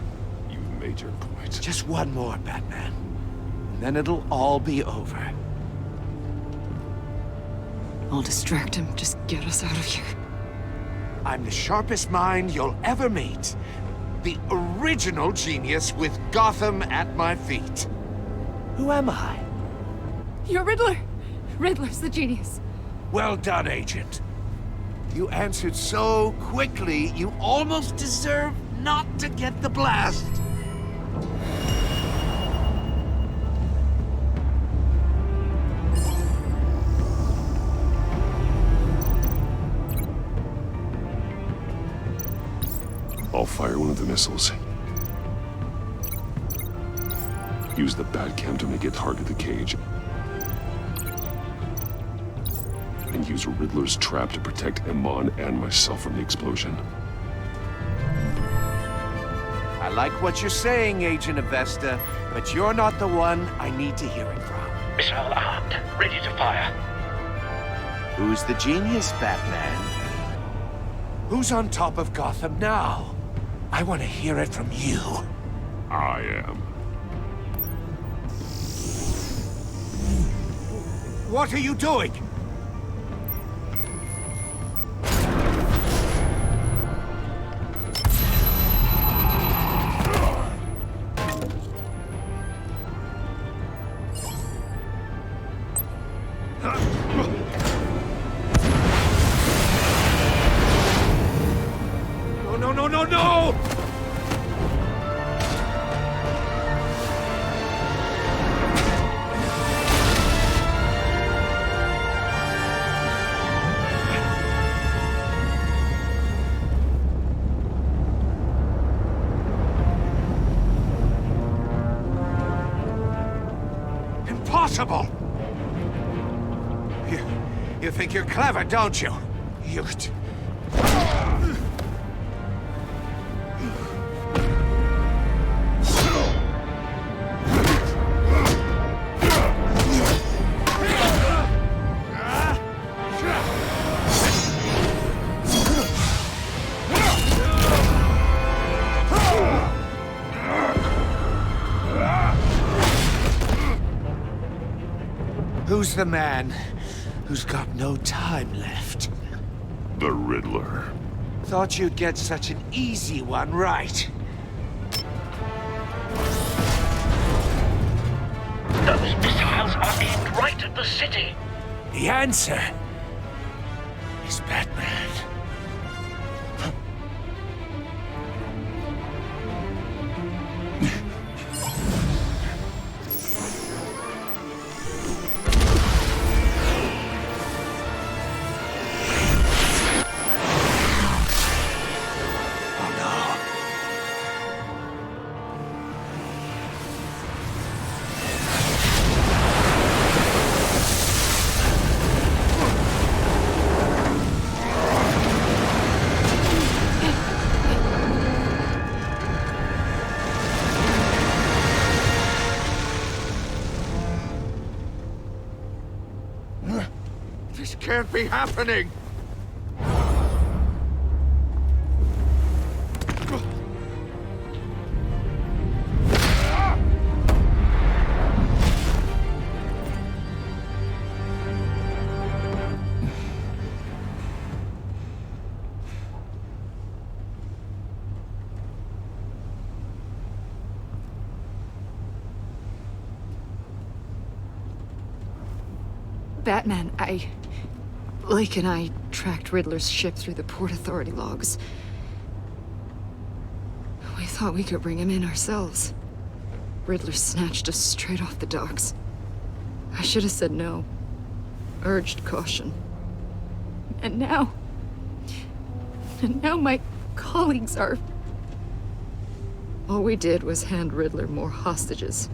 You've made your point. Just one more, Batman. And then it'll all be over. I'll distract him. Just get us out of here. I'm the sharpest mind you'll ever meet. The original genius with Gotham at my feet. Who am I? You're Riddler. Riddler's the genius. Well done, Agent. You answered so quickly, you almost deserve not to get the blast. I'll fire one of the missiles. Use the Batcam to make it target the cage. And use Riddler's trap to protect Iman and myself from the explosion. I like what you're saying, Agent Avesta, but you're not the one I need to hear it from. Missile armed, ready to fire. Who's the genius, Batman? Who's on top of Gotham now? I want to hear it from you. I am. What are you doing? No! impossible! You think you're clever, don't you? Who's the man who's got no time left? The Riddler. Thought you'd get such an easy one right. Those missiles are aimed right at the city. The answer is Batman. This can't be happening! Batman, Blake and I tracked Riddler's ship through the Port Authority logs. We thought we could bring him in ourselves. Riddler snatched us straight off the docks. I should have said no. Urged caution. And now my colleagues are... All we did was hand Riddler more hostages.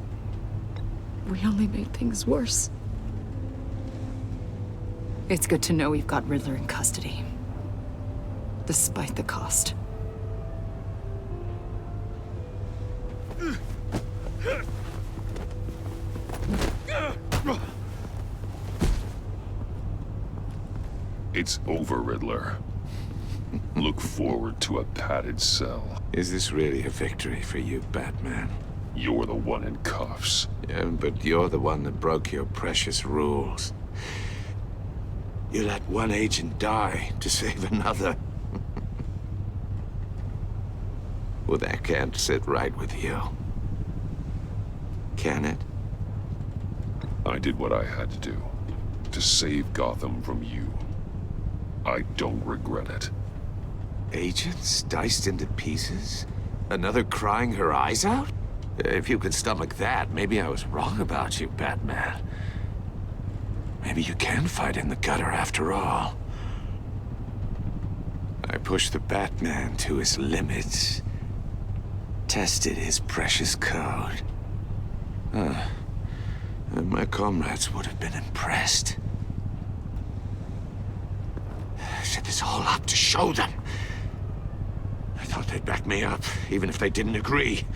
We only made things worse. It's good to know we've got Riddler in custody. Despite the cost. It's over, Riddler. Look forward to a padded cell. Is this really a victory for you, Batman? You're the one in cuffs. Yeah, but you're the one that broke your precious rules. You let one agent die to save another. Well, that can't sit right with you. Can it? I did what I had to do. To save Gotham from you. I don't regret it. Agents diced into pieces? Another crying her eyes out? If you could stomach that, maybe I was wrong about you, Batman. Maybe you can fight in the gutter after all. I pushed the Batman to his limits. Tested his precious code. My comrades would have been impressed. I set this all up to show them. I thought they'd back me up, even if they didn't agree.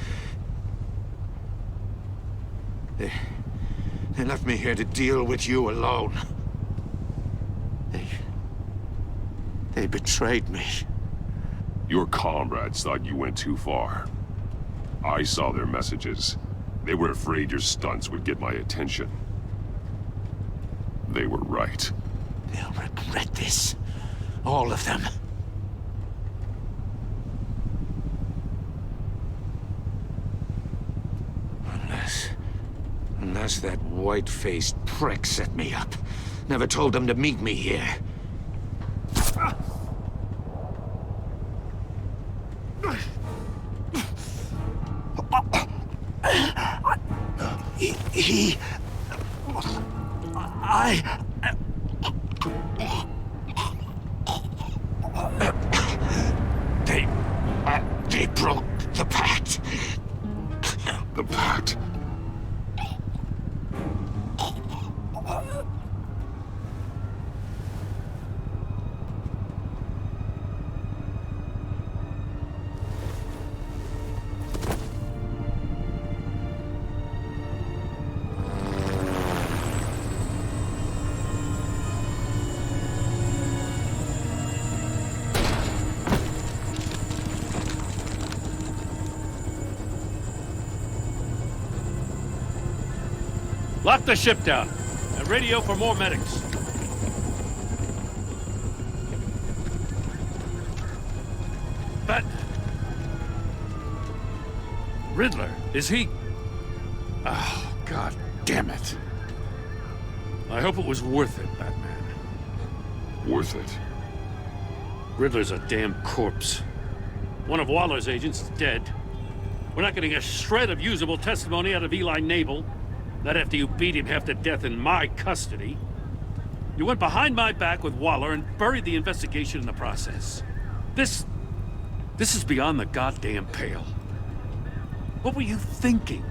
They left me here to deal with you alone. They betrayed me. Your comrades thought you went too far. I saw their messages. They were afraid your stunts would get my attention. They were right. They'll regret this. All of them. Unless that white-faced prick set me up. Never told them to meet me here. They broke the pact. The pact? Lock the ship down, and radio for more medics. But... Riddler, is he... Oh, God damn it. I hope it was worth it, Batman. Worth it? Riddler's a damn corpse. One of Waller's agents is dead. We're not getting a shred of usable testimony out of Eli Nabel. Not after you beat him half to death in my custody. You went behind my back with Waller and buried the investigation in the process. This is beyond the goddamn pale. What were you thinking?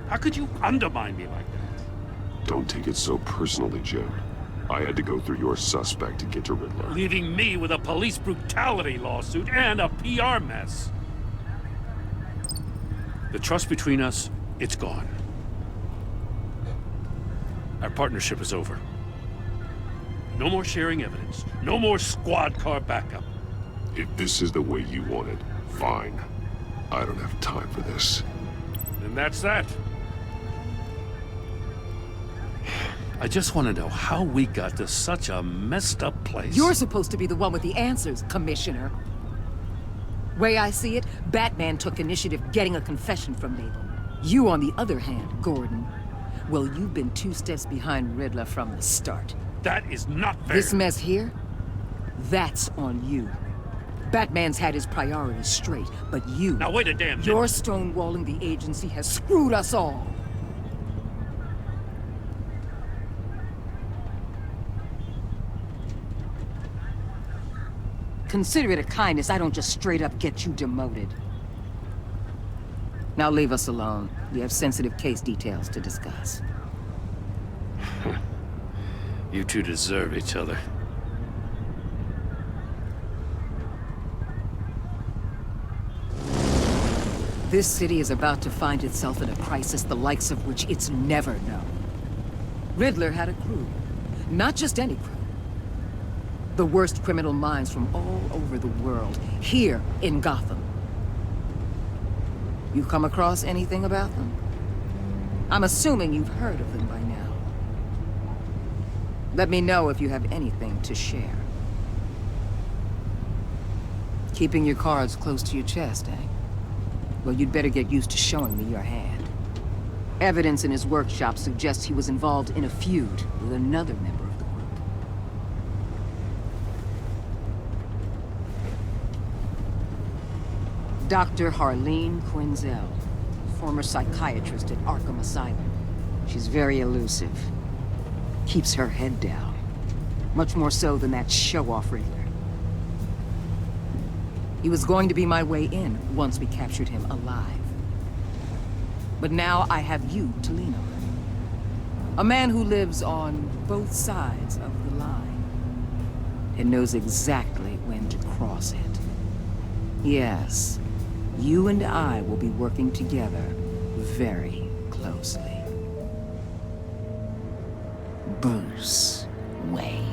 How could you undermine me like that? Don't take it so personally, Jim. I had to go through your suspect to get to Riddler. Leaving me with a police brutality lawsuit and a PR mess. The trust between us, it's gone. Our partnership is over. No more sharing evidence. No more squad car backup. If this is the way you want it, fine. I don't have time for this. And that's that. I just want to know how we got to such a messed up place. You're supposed to be the one with the answers, Commissioner. Way I see it, Batman took initiative getting a confession from Nabel. You, on the other hand, Gordon, well, you've been 2 steps behind Riddler from the start. That is not fair. This mess here, that's on you. Batman's had his priorities straight, but you... Now wait a damn minute. Your stonewalling the agency has screwed us all. Consider it a kindness I don't just straight up get you demoted. Now leave us alone. We have sensitive case details to discuss. You two deserve each other. This city is about to find itself in a crisis the likes of which it's never known. Riddler had a crew. Not just any crew. The worst criminal minds from all over the world, here in Gotham. You come across anything about them? I'm assuming you've heard of them by now. Let me know if you have anything to share. Keeping your cards close to your chest, eh? Well, you'd better get used to showing me your hand. Evidence in his workshop suggests he was involved in a feud with another member of the group. Dr. Harleen Quinzel, former psychiatrist at Arkham Asylum. She's very elusive. Keeps her head down. Much more so than that show-off Riddler. He was going to be my way in once we captured him alive. But now I have you to lean on. A man who lives on both sides of the line. And knows exactly when to cross it. Yes, you and I will be working together very closely. Bruce Wayne.